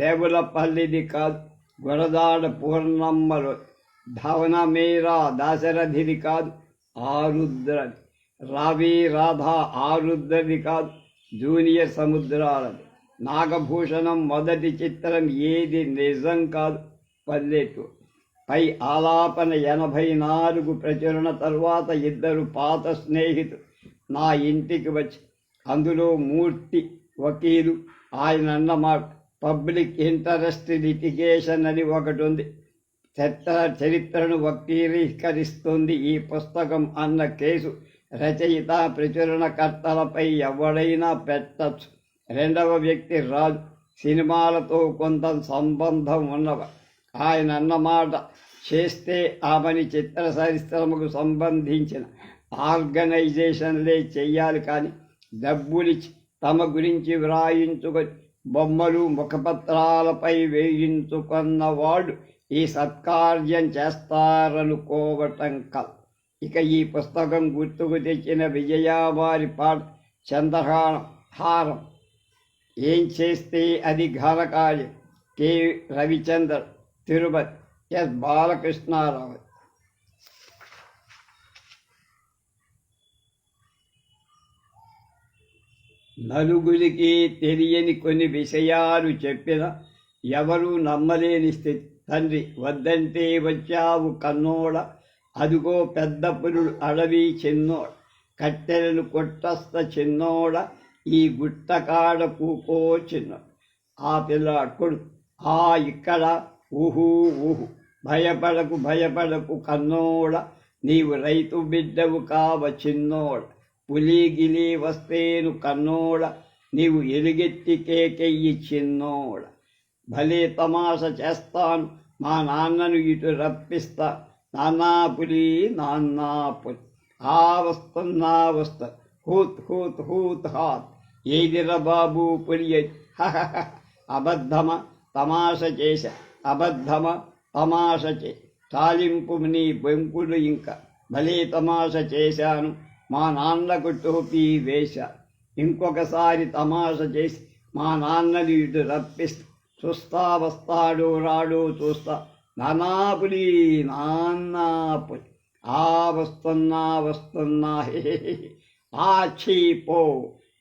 దేవులపల్లిది కాదు, గురదాడ పూర్ణమ్మలో. ధవన మీరా దాశరథిది కాదు, ఆరుద్రది. రావి రాధా ఆరుద్రది కాదు, జూనియర్ సముద్రాలది. నాగభూషణం మొదటి చిత్రం ఏది నిజం కాదు, పల్లెటూరు. పై ఆలాపన 84 ప్రచురణ తరువాత 2 పాత స్నేహితులు నా ఇంటికి వచ్చి, అందులో మూర్తి వకీలు. ఆయన అన్నమాట, పబ్లిక్ ఇంటరెస్ట్ లిటిగేషన్ అని ఒకటి ఉంది. చరిత్రను వక్రీకరిస్తుంది ఈ పుస్తకం అన్న కేసు రచయిత ప్రచురణకర్తలపై ఎవడైనా పెట్టచ్చు. 2వ వ్యక్తి రాజు, సినిమాలతో కొంత సంబంధం ఉన్నవాడు. ఆయన అన్నమాట, చేస్తే ఆమెని చిత్ర పరిశ్రమకు సంబంధించిన ఆర్గనైజేషన్లే చెయ్యాలి, కానీ డబ్బులిచ్చి తమ గురించి వ్రాయించుకొని బొమ్మలు ముఖపత్రాలపై వేయించుకున్నవాడు ఈ సత్కార్యం చేస్తారనుకోవటం కల. ఇక ఈ పుస్తకం గుర్తుకు తెచ్చిన విజయావారి పాట చంద్రహారం. ఏం చేస్తే అది ఘనకార్యం. కె రవిచంద్ర, తిరుపతి. ఎస్ బాలకృష్ణారావు. నలుగురికి తెలియని కొన్ని విషయాలు చెప్పిన ఎవరూ నమ్మలేని స్థితి. తండ్రి, వద్దంటే వచ్చావు కన్నోడ, అదుగో పెద్ద పులుడు అడవి చిన్నోడ, కట్టెలను కొట్టస్త చిన్నోడ, ఈ గుట్టకాడ కూకో చిన్నోడ. ఆ పిల్లాడు కొడుకు, ఇక్కడ ఊహు ఊహు, భయపడకు కన్నోడ, నీవు రైతు బిడ్డవు కావ చిన్నోడ, పులి గిలి వస్తేను కన్నోడ, నీవు ఎలుగెత్తి కేకెయ్యి చిన్నోడ. భలే తమాష చేస్తాను, మా నాన్నను ఇటు రప్పిస్తా, నాన్నా పులి నాన్నా పులి, వస్తున్నా హూత్ హూత్ హూత్ హాత్, ఏదిర బాబు పులి. అబద్ధమ తమాష చేశా, అబద్ధమ తమాష చే, తాలింపు నీ బెంకులు ఇంకా, భలే తమాష చేశాను, మా నాన్నకు టోపీ వేశా. ఇంకొకసారి తమాష చేసి మా నాన్నని ఇటు రప్పిస్తా, చూస్తా వస్తాడో రాడో చూస్తా, నానాపులి నాన్నాపులి, వస్తున్నా చీపో.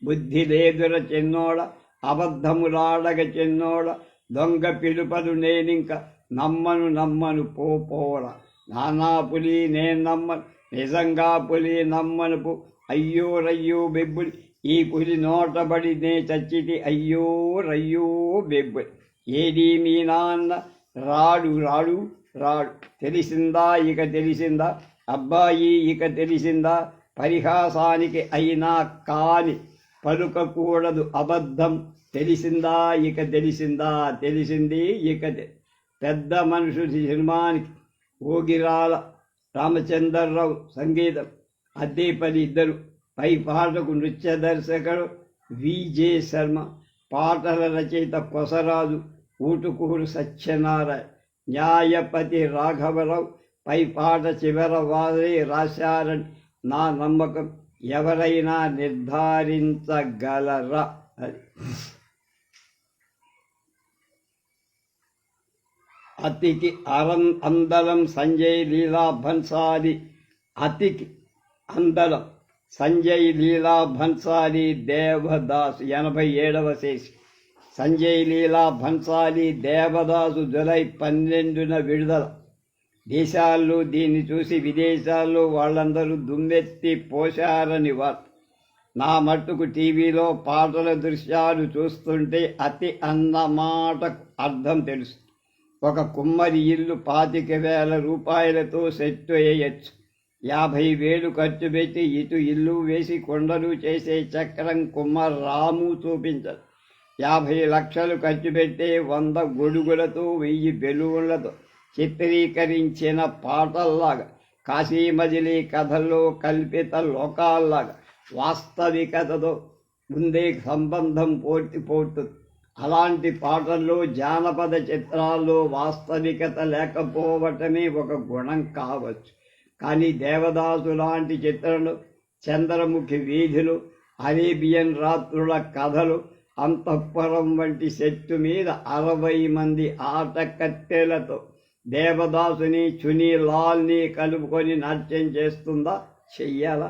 బుద్ధి లేదుర చిన్నోడ, అబద్ధములాడగ చిన్నోడ, దొంగ పిలుపదు నేనింక నమ్మను పోపోడ. నానా పులి నేను నమ్మను, నిజంగా పులి నమ్మను పో. అయ్యో రయ్యో బెబ్బులి, ఈ పులి నోటబడి నే చచ్చిటి, అయ్యో రయ్యో బెబ్బులి. ఏది మీ నాన్న? రాడు. తెలిసిందా అబ్బాయి, ఇక తెలిసిందా? పరిహాసానికి అయినా కాని పలుకకూడదు అబద్ధం, తెలిసిందా ఇక తెలిసిందా, తెలిసింది ఇక పెద్ద మనుషుడి సినిమానికి ఓగిరాల రామచంద్రరావు సంగీతం, అద్దేపల్లి ఇద్దరు, పై పాటకు నృత్య దర్శకుడు విజే శర్మ, పాటల రచయిత కొసరాజు, ఊటుకూరు సత్యనారాయణ, న్యాయపతి రాఘవరావు, పై పాట చివర వారే రాశారని నా నమ్మకం. ఎవరైనా నిర్ధారించగలరా? అది అతికి అందలం సంజయ్ లీలా భన్సాలి, అతికి అందలం సంజయ్ లీలా భన్సాలి దేవదాసు 87వ శేషి. సంజయ్ లీలా భన్సాలి దేవదాసు జూలై 12న విడుదల. దేశాల్లో దీన్ని చూసి విదేశాల్లో వాళ్ళందరూ దుమ్మెత్తి పోశారని వార్త. నా మట్టుకు టీవీలో పాటల దృశ్యాలు చూస్తుంటే అతి అన్నమాటకు అర్థం తెలుసు. ఒక కుమ్మరి ఇల్లు 25,000 రూపాయలతో సెట్ వేయచ్చు. 50,000 ఖర్చు పెట్టి ఇటు ఇల్లు వేసి కొండలు చేసే చక్రం కుమ్మర్ రాము చూపించదు. 50 లక్షలు ఖర్చు పెట్టే 100 గొడుగులతో 1000 బెలూన్లతో చిత్రీకరించిన పాటల్లాగా, కాశీమజిలీ కథల్లో కల్పిత లోకాల్లాగా వాస్తవికతతో ముందే సంబంధం పోతుంది. అలాంటి పాటల్లో, జానపద చిత్రాల్లో వాస్తవికత లేకపోవటమే ఒక గుణం కావచ్చు. కానీ దేవదాసు లాంటి చిత్రంలో చంద్రముఖి వీధులు, అరేబియన్ రాత్రుల కథలు, అంతఃపురం వంటి సెట్టు మీద 60 మంది ఆట కత్తెలతో దేవదాసుని చునీలాల్ని కలుపుకొని నాట్యం చేస్తుందా? చెయ్యాలా?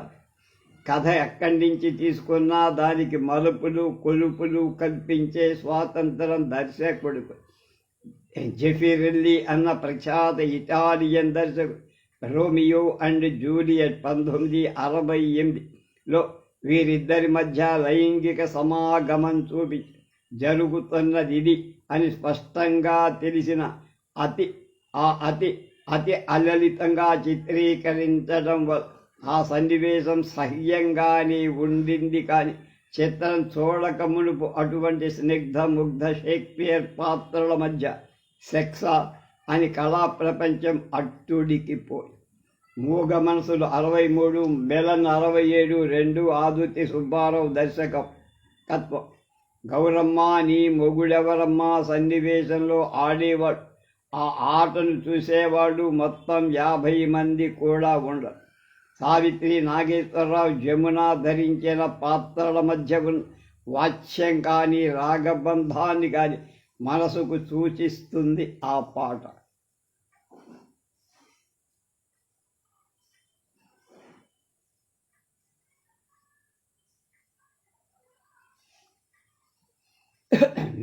కథ ఎక్కడి నుంచి తీసుకున్నా దానికి మలుపులు కొలుపులు కల్పించే స్వాతంత్రం దర్శకుడు. జెఫిరెల్లి అన్న ప్రఖ్యాత ఇటాలియన్ దర్శకుడు రోమియో అండ్ జూలియట్ 1968లో వీరిద్దరి మధ్య లైంగిక సమాగమం చూపించి జరుగుతున్నది అని స్పష్టంగా తెలిసిన అతి అలలితంగా చిత్రీకరించడం వల్ల ఆ సన్నివేశం సహ్యంగానే ఉండింది. కానీ చిత్రం చూడక మునుపు అటువంటి స్నిగ్ధ ముగ్ధ షేక్స్పియర్ పాత్రల మధ్య సెక్సా అని కళా ప్రపంచం అట్టుడికిపోయి. మూగ మనసులు 63, మెలన్ 67, 2 ఆదుర్తి సుబ్బారావు దర్శకత్వం. గౌరమ్మ నీ మొగుడెవరమ్మా సన్నివేశంలో ఆడేవాడు, ఆ ఆటను చూసేవాడు మొత్తం 50 మంది కూడా ఉండరు. సావిత్రి, నాగేశ్వరరావు, జమున ధరించిన పాత్రల మధ్య వాచ్యం కానీ రాగబంధాన్ని కానీ మనసుకు సూచిస్తుంది ఆ పాట.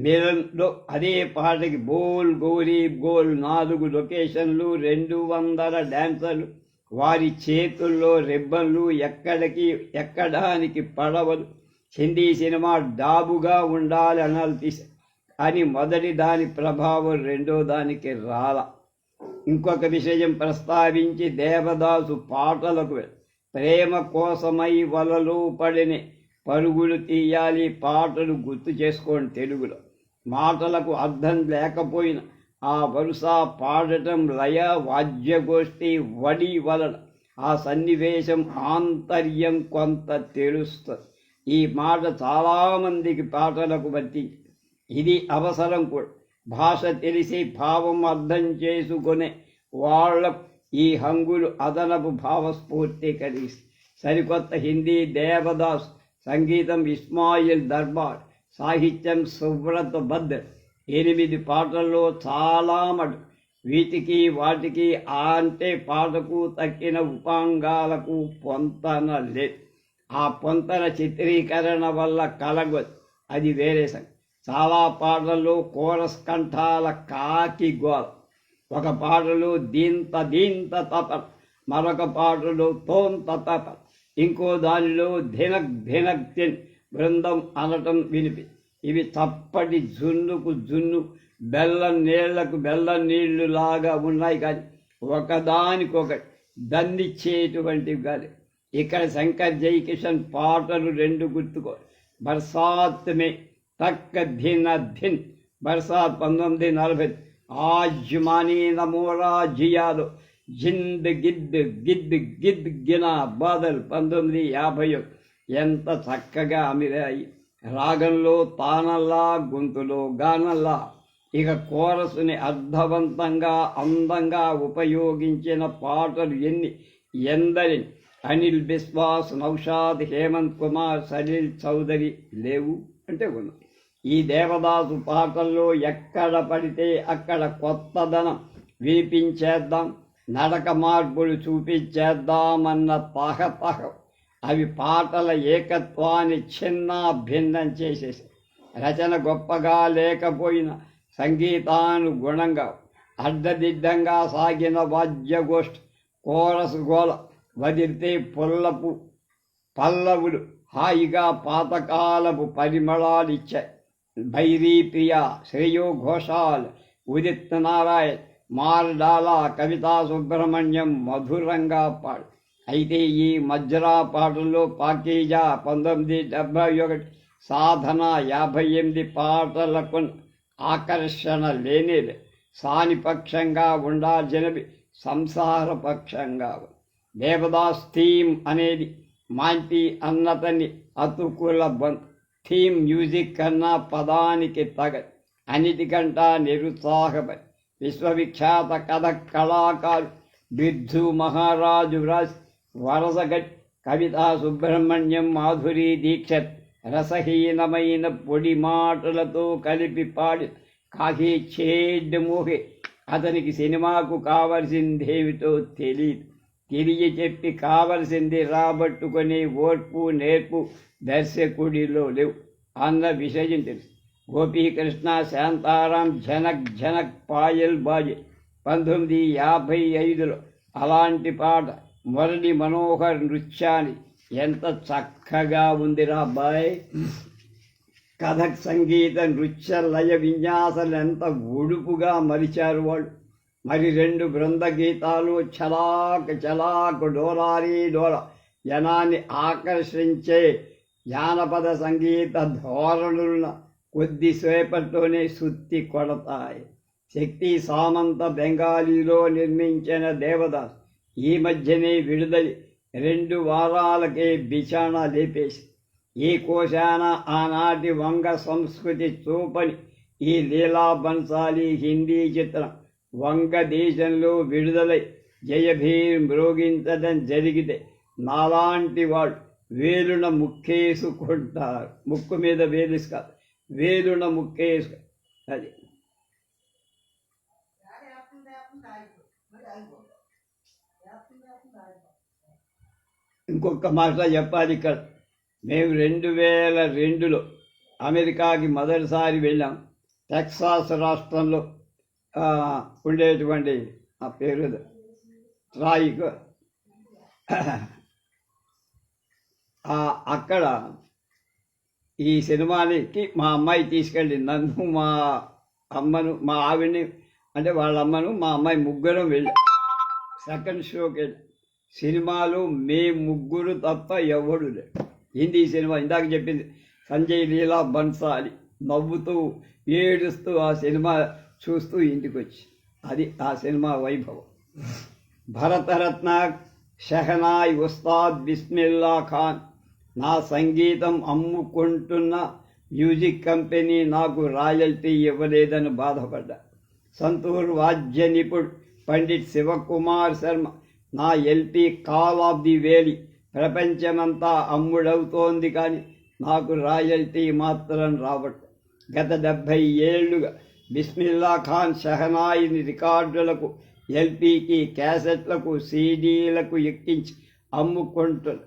మిలన్లో అదే పాటకి బోల్ గౌరీ గోల్ 4 లొకేషన్లు, 200 డాన్సర్లు, వారి చేతుల్లో రిబ్బన్లు, ఎక్కడానికి పడవలు. హిందీ సినిమా డాబుగా ఉండాలి అనాలి అని మొదటి దాని ప్రభావం రెండో దానికి రాల. ఇంకొక విషయం ప్రస్తావించి దేవదాసు పాటలకు ప్రేమ కోసమై వలలో పడిన పరుగులు తీయాలి పాటలు గుర్తు చేసుకోండి. తెలుగులో మాటలకు అర్థం లేకపోయినా ఆ వరుస పాడటం, లయ, వాద్యగోష్ఠి, వడి వలన ఆ సన్నివేశం ఆంతర్యం కొంత తెలుస్తుంది. ఈ మాట చాలామందికి పాటలకు వర్తించి ఇది అవసరం కూడా. భాష తెలిసి భావం అర్థం చేసుకునే వాళ్ళ ఈ హంగులు అదనపు భావస్ఫూర్తి కలిగి. సరికొత్త హిందీ దేవదాస్, సంగీతం ఇస్మాయిల్ దర్బార్, సాహిత్యం సుబ్రత్ భద్ర. 8 పాటల్లో చాలా మటు వీటికి వాటికి అంటే పాటకు తక్కిన ఉపాంగాలకు పొంతన లేదు. ఆ పొంతన చిత్రీకరణ వల్ల కలగదు, అది వేరే సంగతి. చాలా పాటల్లో కోరస్ కంఠాల కాకి గోల. ఒక పాటలో దీంత దీంత తప, మరొక పాటలో తోంత తప, ఇంకో దానిలో ధినక్ ధినక్ తిన్ బృందం అనటం వినిపి. ఇవి చప్పటి జున్నుకు జున్ను, బెల్లం నీళ్లకు బెల్లం నీళ్లు లాగా ఉన్నాయి, కానీ ఒకదానికొకటి దండిచ్చేటువంటివి కాదు. ఇక్కడ శంకర్ జయకిషన్ పాటలు 2 గుర్తుకో. బర్సాత్ మే తక్క ధిన ధిన్ బర్సాత్ 1940 ఆజ్ మానీ నమోరా జియాలో జింద్ గిద్ గిద్ గిద్ గినా బాదల్ 1951 ఎంత చక్కగా అమిరాయి. రాగంలో తానల్లా, గొంతులో గానల్లా. ఇక కోరసుని అర్థవంతంగా అందంగా ఉపయోగించిన పాటలు ఎందరిని అనిల్ బిస్వాస్, నౌషాద్, హేమంత్ కుమార్, సలీల్ చౌదరి లేవు అంటే ఉన్నాయి. ఈ దేవదాసు పాటల్లో ఎక్కడ పడితే అక్కడ కొత్తదనం వినిపించేద్దాం, నడక మార్పులు చూపించేద్దామన్న తహతహ అవి పాటల ఏకత్వాన్ని చిన్న భిన్నం చేసేసి రచన గొప్పగా లేకపోయినా సంగీతానుగుణంగా అడ్డదిడ్డంగా సాగిన వాద్యగోష్ఠి కోరసు గోల వదిలితే పల్లవులు హాయిగా పాతకాలపు పరిమళాలిచ్చాయి. భైరీ ప్రియ, శ్రేయో ఘోషాల్, ఉదిత్ నారాయణ్, మార్డాలా, కవితా సుబ్రహ్మణ్యం మధురంగా పాడు. అయితే ఈ మజ్రా పాటల్లో పాకీజా 1971, సాధన 58 పాటలకు ఆకర్షణ లేనిది. సానిపక్షంగా ఉండాల్సినవి సంసారపక్షంగా. దేవదాస్ థీమ్ అనేది మాంటి అన్నతని అతుకుల బంత్. థీమ్ మ్యూజిక్ కన్నా పదానికి తగదు, అన్నిటికంటా నిరుత్సాహపడి విశ్వవిఖ్యాత కథక్ కళాకారు బిర్జు మహారాజు రాజ్, వరసగట్, కవితా సుబ్రహ్మణ్యం, మాధురి దీక్షత్ రసహీనమైన పొడి మాటలతో కలిపి పాడి కాకి చేడ్ మోహే. అతనికి సినిమాకు కావలసిందేమిటో చెప్పి కావలసింది రాబట్టుకునే ఓర్పు నేర్పు దర్శకుడిలో లేవు అన్న విషయం తెలుసు. గోపీకృష్ణ, శాంతారాం, ఝనక్ ఝనక్ పాయల్ బాజే 1955లో అలాంటి పాట మురళి మనోహర్ నృత్యాన్ని ఎంత చక్కగా ఉందిరా అబ్బాయి. కథక్ సంగీత నృత్య లయ విన్యాసాలు ఎంత ఉడుపుగా మరిచారు వాళ్ళు. మరి 2 బృంద గీతాలు చలాక్ చలాక్ డోలారీ డోలా జనాన్ని ఆకర్షించే జానపద సంగీత ధోరణులను కొద్దిసేపట్లోనే సుత్తి కొడతాయి. శక్తి సామంత బెంగాలీలో నిర్మించిన దేవదాస్ ఈ మధ్యనే విడుదల 2 వారాలకే బిచానా లేపేసి. ఈ కోశాన ఆనాటి వంగ సంస్కృతి చూపని ఈ లీలా బన్సాలి హిందీ చిత్రం వంగదేశంలో విడుదలై జయభీర్ మ్రోగించడం జరిగితే నాలాంటి వాడు వేలున ముక్కేసుకుంటారు. ముక్కు మీద వేలుసుకో, వేలున ముక్కేసు. అది ఇంకొక మాట చెప్పాలి ఇక్కడ. మేము 2002లో అమెరికాకి మొదటిసారి వెళ్ళాం. టెక్సాస్ రాష్ట్రంలో ఉండేటువంటి ఆ పేరు ట్రాయిక్. అక్కడ ఈ సినిమాకి మా అమ్మాయి తీసుకెళ్ళి నన్ను, మా అమ్మను, మా ఆవిడ్ని, అంటే వాళ్ళ అమ్మను, మా అమ్మాయి ముగ్గురం వెళ్ళాం. సెకండ్ షోకి వెళ్ళి సినిమాలో మేము ముగ్గురు తప్ప ఎవడు లేదు. హిందీ సినిమా ఇందాక చెప్పింది సంజయ్ లీలా బన్సాలి. నవ్వుతూ ఏడుస్తూ ఆ సినిమా చూస్తూ ఇంటికి వచ్చి, అది ఆ సినిమా వైభవం. భరతరత్న షహనాయ్ ఉస్తాద్ బిస్మిల్లా ఖాన్ నా సంగీతం అమ్ముకుంటున్న మ్యూజిక్ కంపెనీ నాకు రాయల్టీ ఇవ్వలేదని బాధపడ్డా. సంతూర్ వాద్య నిపుణుడు పండిట్ శివకుమార్ శర్మ నా ఎల్పి కాల్ ఆఫ్ ది వేలి ప్రపంచమంతా అమ్ముడవుతోంది, కానీ నాకు రాయల్టీ మాత్రం రావట్లేదు. గత 70 ఏళ్లుగా బిస్మిల్లా ఖాన్ షహనాయిని రికార్డులకు, ఎల్పీకి, క్యాసెట్లకు, సీడీలకు ఎక్కించి అమ్ముకుంటున్న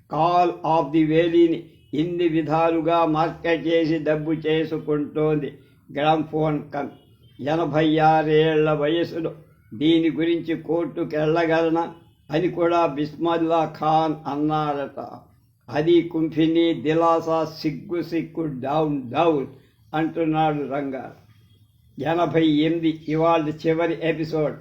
కాల్ ఆఫ్ ది వేలీని ఇన్ని విధాలుగా మార్కెట్ చేసి డబ్బు చేసుకుంటోంది గ్రామ్ఫోన్ కంపెనీ. 86 ఏళ్ల వయసులో దీని గురించి కోర్టుకు వెళ్ళగలనా అని కూడా బిస్మిల్లా ఖాన్ అన్నారట. అది కుంఫిని దిలాసా సిగ్గు సిగ్గు డౌన్ డౌన్ అంటున్నాడు రంగా. 88 ఇవాళ చివరి ఎపిసోడ్.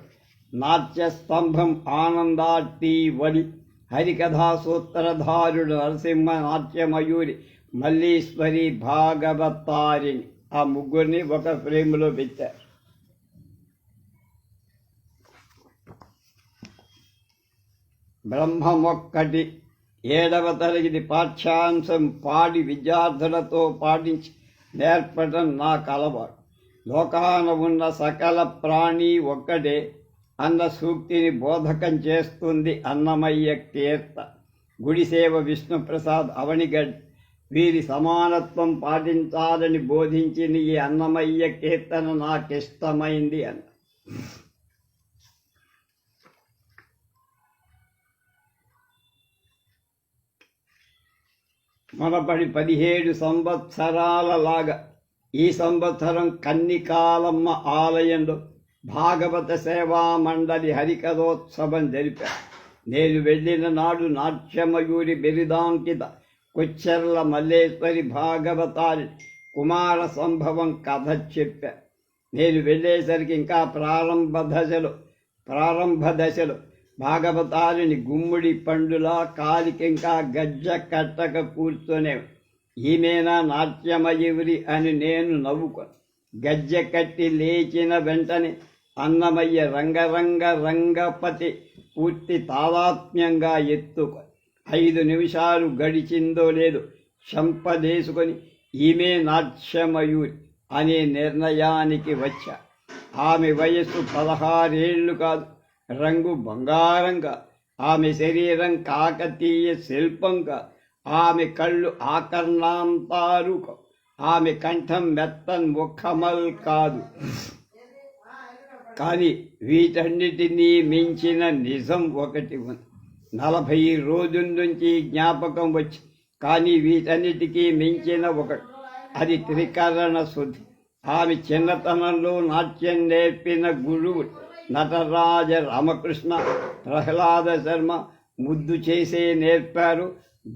నాట్య స్తంభం ఆనందా టీ వడి హరికథా సూత్రధారుడు నరసింహ నాట్యమయూరి మల్లీశ్వరి, భాగవతారిణి ఆ ముగ్గురిని ఒక ఫ్రేమ్లో పెట్టారు. బ్రహ్మమొక్కటి 7వ తరగతి పాఠ్యాంశం పాడి విద్యార్థులతో పాటించి నేర్పడం నాకు అలవాటు. లోకాన ఉన్న సకల ప్రాణి ఒక్కటే అన్న సూక్తిని బోధకం చేస్తుంది అన్నమయ్య కీర్త. గుడిసేవ విష్ణుప్రసాద్ అవనిగడ్ వీరి సమానత్వం పాటించాలని బోధించిన ఈ అన్నమయ్య కీర్తన నాకిష్టమైంది అన్న. మనపడి 17 సంవత్సరాలలాగా ఈ సంవత్సరం కన్నికాలమ్మ ఆలయంలో భాగవత సేవా మండలి హరికథోత్సవం జరిపారు. నేను వెళ్ళిన నాడు నాట్యమయూరి బిరుదాంకిత కొచ్చెర్ల మల్లేశ్వరి భాగవతారి కుమార సంభవం కథ చెప్పారు. నేను వెళ్ళేసరికి ఇంకా ప్రారంభ దశలో భాగవతారిని గుమ్ముడి పండులా కాలికింకా గజ్జ కట్టక కూర్చొనే. ఈమెనా నాట్యమయూరి అని నేను నవ్వుకొని గజ్జె కట్టి లేచిన వెంటనే అన్నమయ్య రంగపతి పూర్తి తాదాత్మ్యంగా ఎత్తుకొని 5 నిమిషాలు గడిచిందో లేదో శంపదేసుకొని ఈమె నాట్యమయూరి అనే నిర్ణయానికి వచ్చా. ఆమె వయస్సు 16 ఏళ్లు కాదు, రంగు బంగారంగా, ఆమె శరీరం కాకతీయ శిల్పంగా, ఆమె కళ్ళు ఆకర్ణాంతాలు, ఆమె కంఠం మెత్తన్ ముఖమల్ కాదు. కానీ వీటన్నిటినీ మించిన నిజం ఒకటి ఉంది. 40 రోజుల నుంచి జ్ఞాపకం వచ్చి, కానీ వీటన్నిటికీ మించిన ఒకటి, అది త్రికరణ శుద్ధి. ఆమె చిన్నతనంలో నాట్యం నేర్పిన గురువు నటరాజ రామకృష్ణ, ప్రహ్లాద శర్మ ముద్దు చేసే నేర్పారు,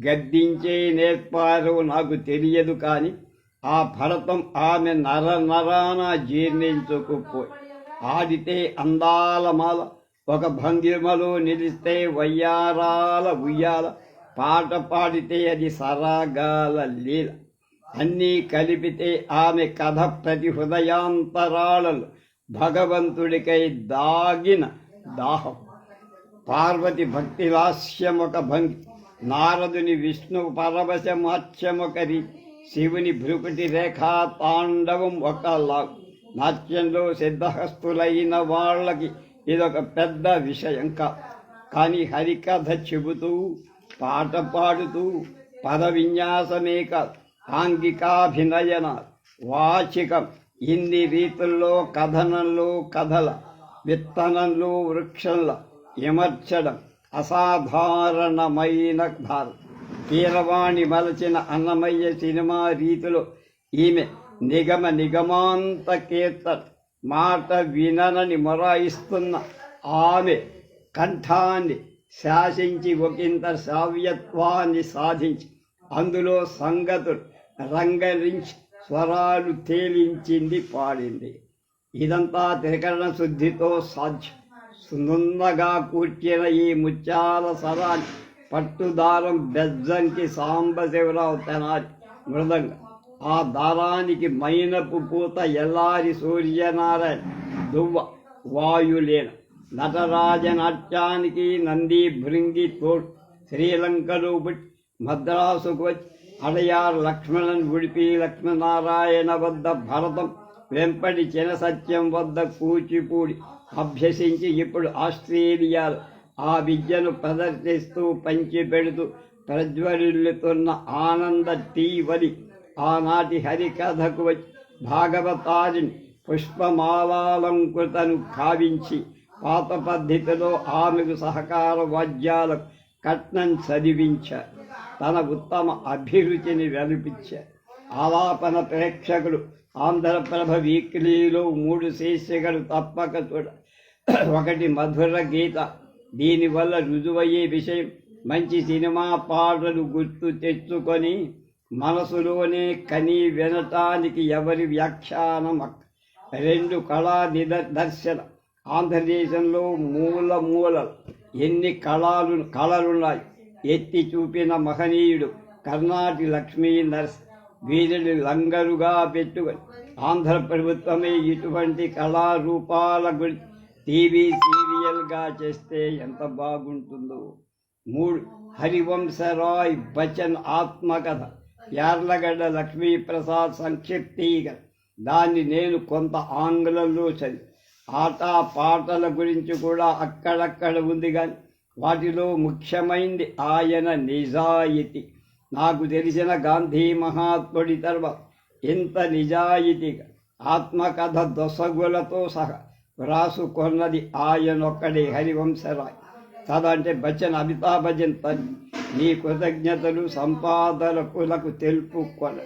గద్దించే నేర్పారు నాకు తెలియదు. కానీ ఆ భరతం ఆమె నరాన జీర్ణించుకుపోయి ఆడితే అందాల మాల, ఒక భంగిమలో నిలిస్తే వయ్యారాల ఉయ్యాల, పాట పాడితే అది సరాగాల లీల. అన్నీ కలిపితే ఆమె కథ ప్రతి హృదయాంతరాళలు భగవంతుడికై దాగిన దాహం. పార్వతి భక్తి లాస్యమొక భంగి, నారదుని విష్ణు పరవశమాత్యమొక రీతి, శివుని భృకుటి రేఖా తాండవం ఒకలాగు. నాట్యంలో సిద్ధహస్తులైన వాళ్ళకి ఇదొక పెద్ద విషయం కానీ హరికథ చెబుతూ పాట పాడుతూ పద విన్యాసమే కాదు, ఆంగికాభినయన, వాచికం, ఇన్ని రీతుల్లో కథనంలో కథల, విత్తనంలో వృక్షంల విమర్చడం అసాధారణమైన ధార. కీరవాణి మలచిన అన్నమయ్య సినిమా రీతిలో ఈమె నిగమాంత కీర్తన, మాట వినని మొరాయిస్తున్న ఆమె కంఠాన్ని శాసించి ఒకంత శ్రావ్యత్వాన్ని సాధించి అందులో సంగతులు రంగరించి స్వరాలు తేలించింది, పాడింది. ఇదంతా త్రికరణ శుద్ధితో సాధ్యం. సునున్నగా కూర్చిన ఈ ముత్యాల సరాన్ని పట్టుదారం బెజ్జంకి సాంబశివరావు తెనాలి మృదంగం, ఆ దారానికి మైనపు పూత ఎల్లారి సూర్యనారాయణ దువ్వ వాయులేన. నటరాజనాట్యానికి నంది భృంగి తోడు. శ్రీలంకలో పుట్టి మద్రాసుకు వచ్చి అడయార్ లక్ష్మణన్, ఉడిపి లక్ష్మీనారాయణ వద్ద భరతం, వెంపటి చినసత్యం వద్ద కూచిపూడి అభ్యసించి ఇప్పుడు ఆస్ట్రేలియాలో ఆ విద్యను ప్రదర్శిస్తూ పంచిపెడుతూ ప్రజ్వరిల్లుతున్న ఆనంద టీవలి ఆనాటి హరికథకు వచ్చి భాగవతారిని పుష్పమాలాలంకృతను కావించి పాత పద్ధతిలో ఆమెకు సహకార వాద్యాలకు కట్నం చదివించారు. తన ఉత్తమ అభిరుచిని వెలిపించారు. ఆలాపన ప్రేక్షకులు ఆంధ్రప్రభ వీక్లీలో 3 శీర్షికలు తప్పక చూడ. ఒకటి మధుర గీత. దీనివల్ల రుజువయ్యే విషయం, మంచి సినిమా పాటలు గుర్తు తెచ్చుకొని మనసులోనే కని వినటానికి ఎవరి వ్యాఖ్యానం. 2 కళా నిదర్శన. ఆంధ్రదేశంలో మూల ఎన్ని కళలున్నాయి ఎత్తి చూపిన మహనీయుడు కర్ణాటి లక్ష్మీ నర్స్ వీరిని లంగరుగా పెట్టుకొని ఆంధ్ర ప్రభుత్వమే ఇటువంటి కళారూపాల గురించి టీవీ సీరియల్గా చేస్తే ఎంత బాగుంటుందో. 3 హరివంశరాయ్ బచ్చన్ ఆత్మకథ యార్లగడ్డ లక్ష్మీప్రసాద్ సంక్షిప్తీకరణ. దాన్ని నేను కొంత ఆంగ్లంలో చదివి ఆట పాటల గురించి కూడా అక్కడక్కడ ఉంది, కానీ వాటిలో ముఖ్యమైనది ఆయన నిజాయితీ. నాకు తెలిసిన గాంధీ మహాత్ముడి తర్వాత ఇంత నిజాయితీగా ఆత్మకథ దొసగులతో సహా వ్రాసుకొన్నది ఆయనొక్కడే, హరివంశరాయ్. చదంటే బచ్చన్ అమితాబ్ బచ్చన్ తల్లి. నీ కృతజ్ఞతలు సంపాదకులకు తెలుపుకొన.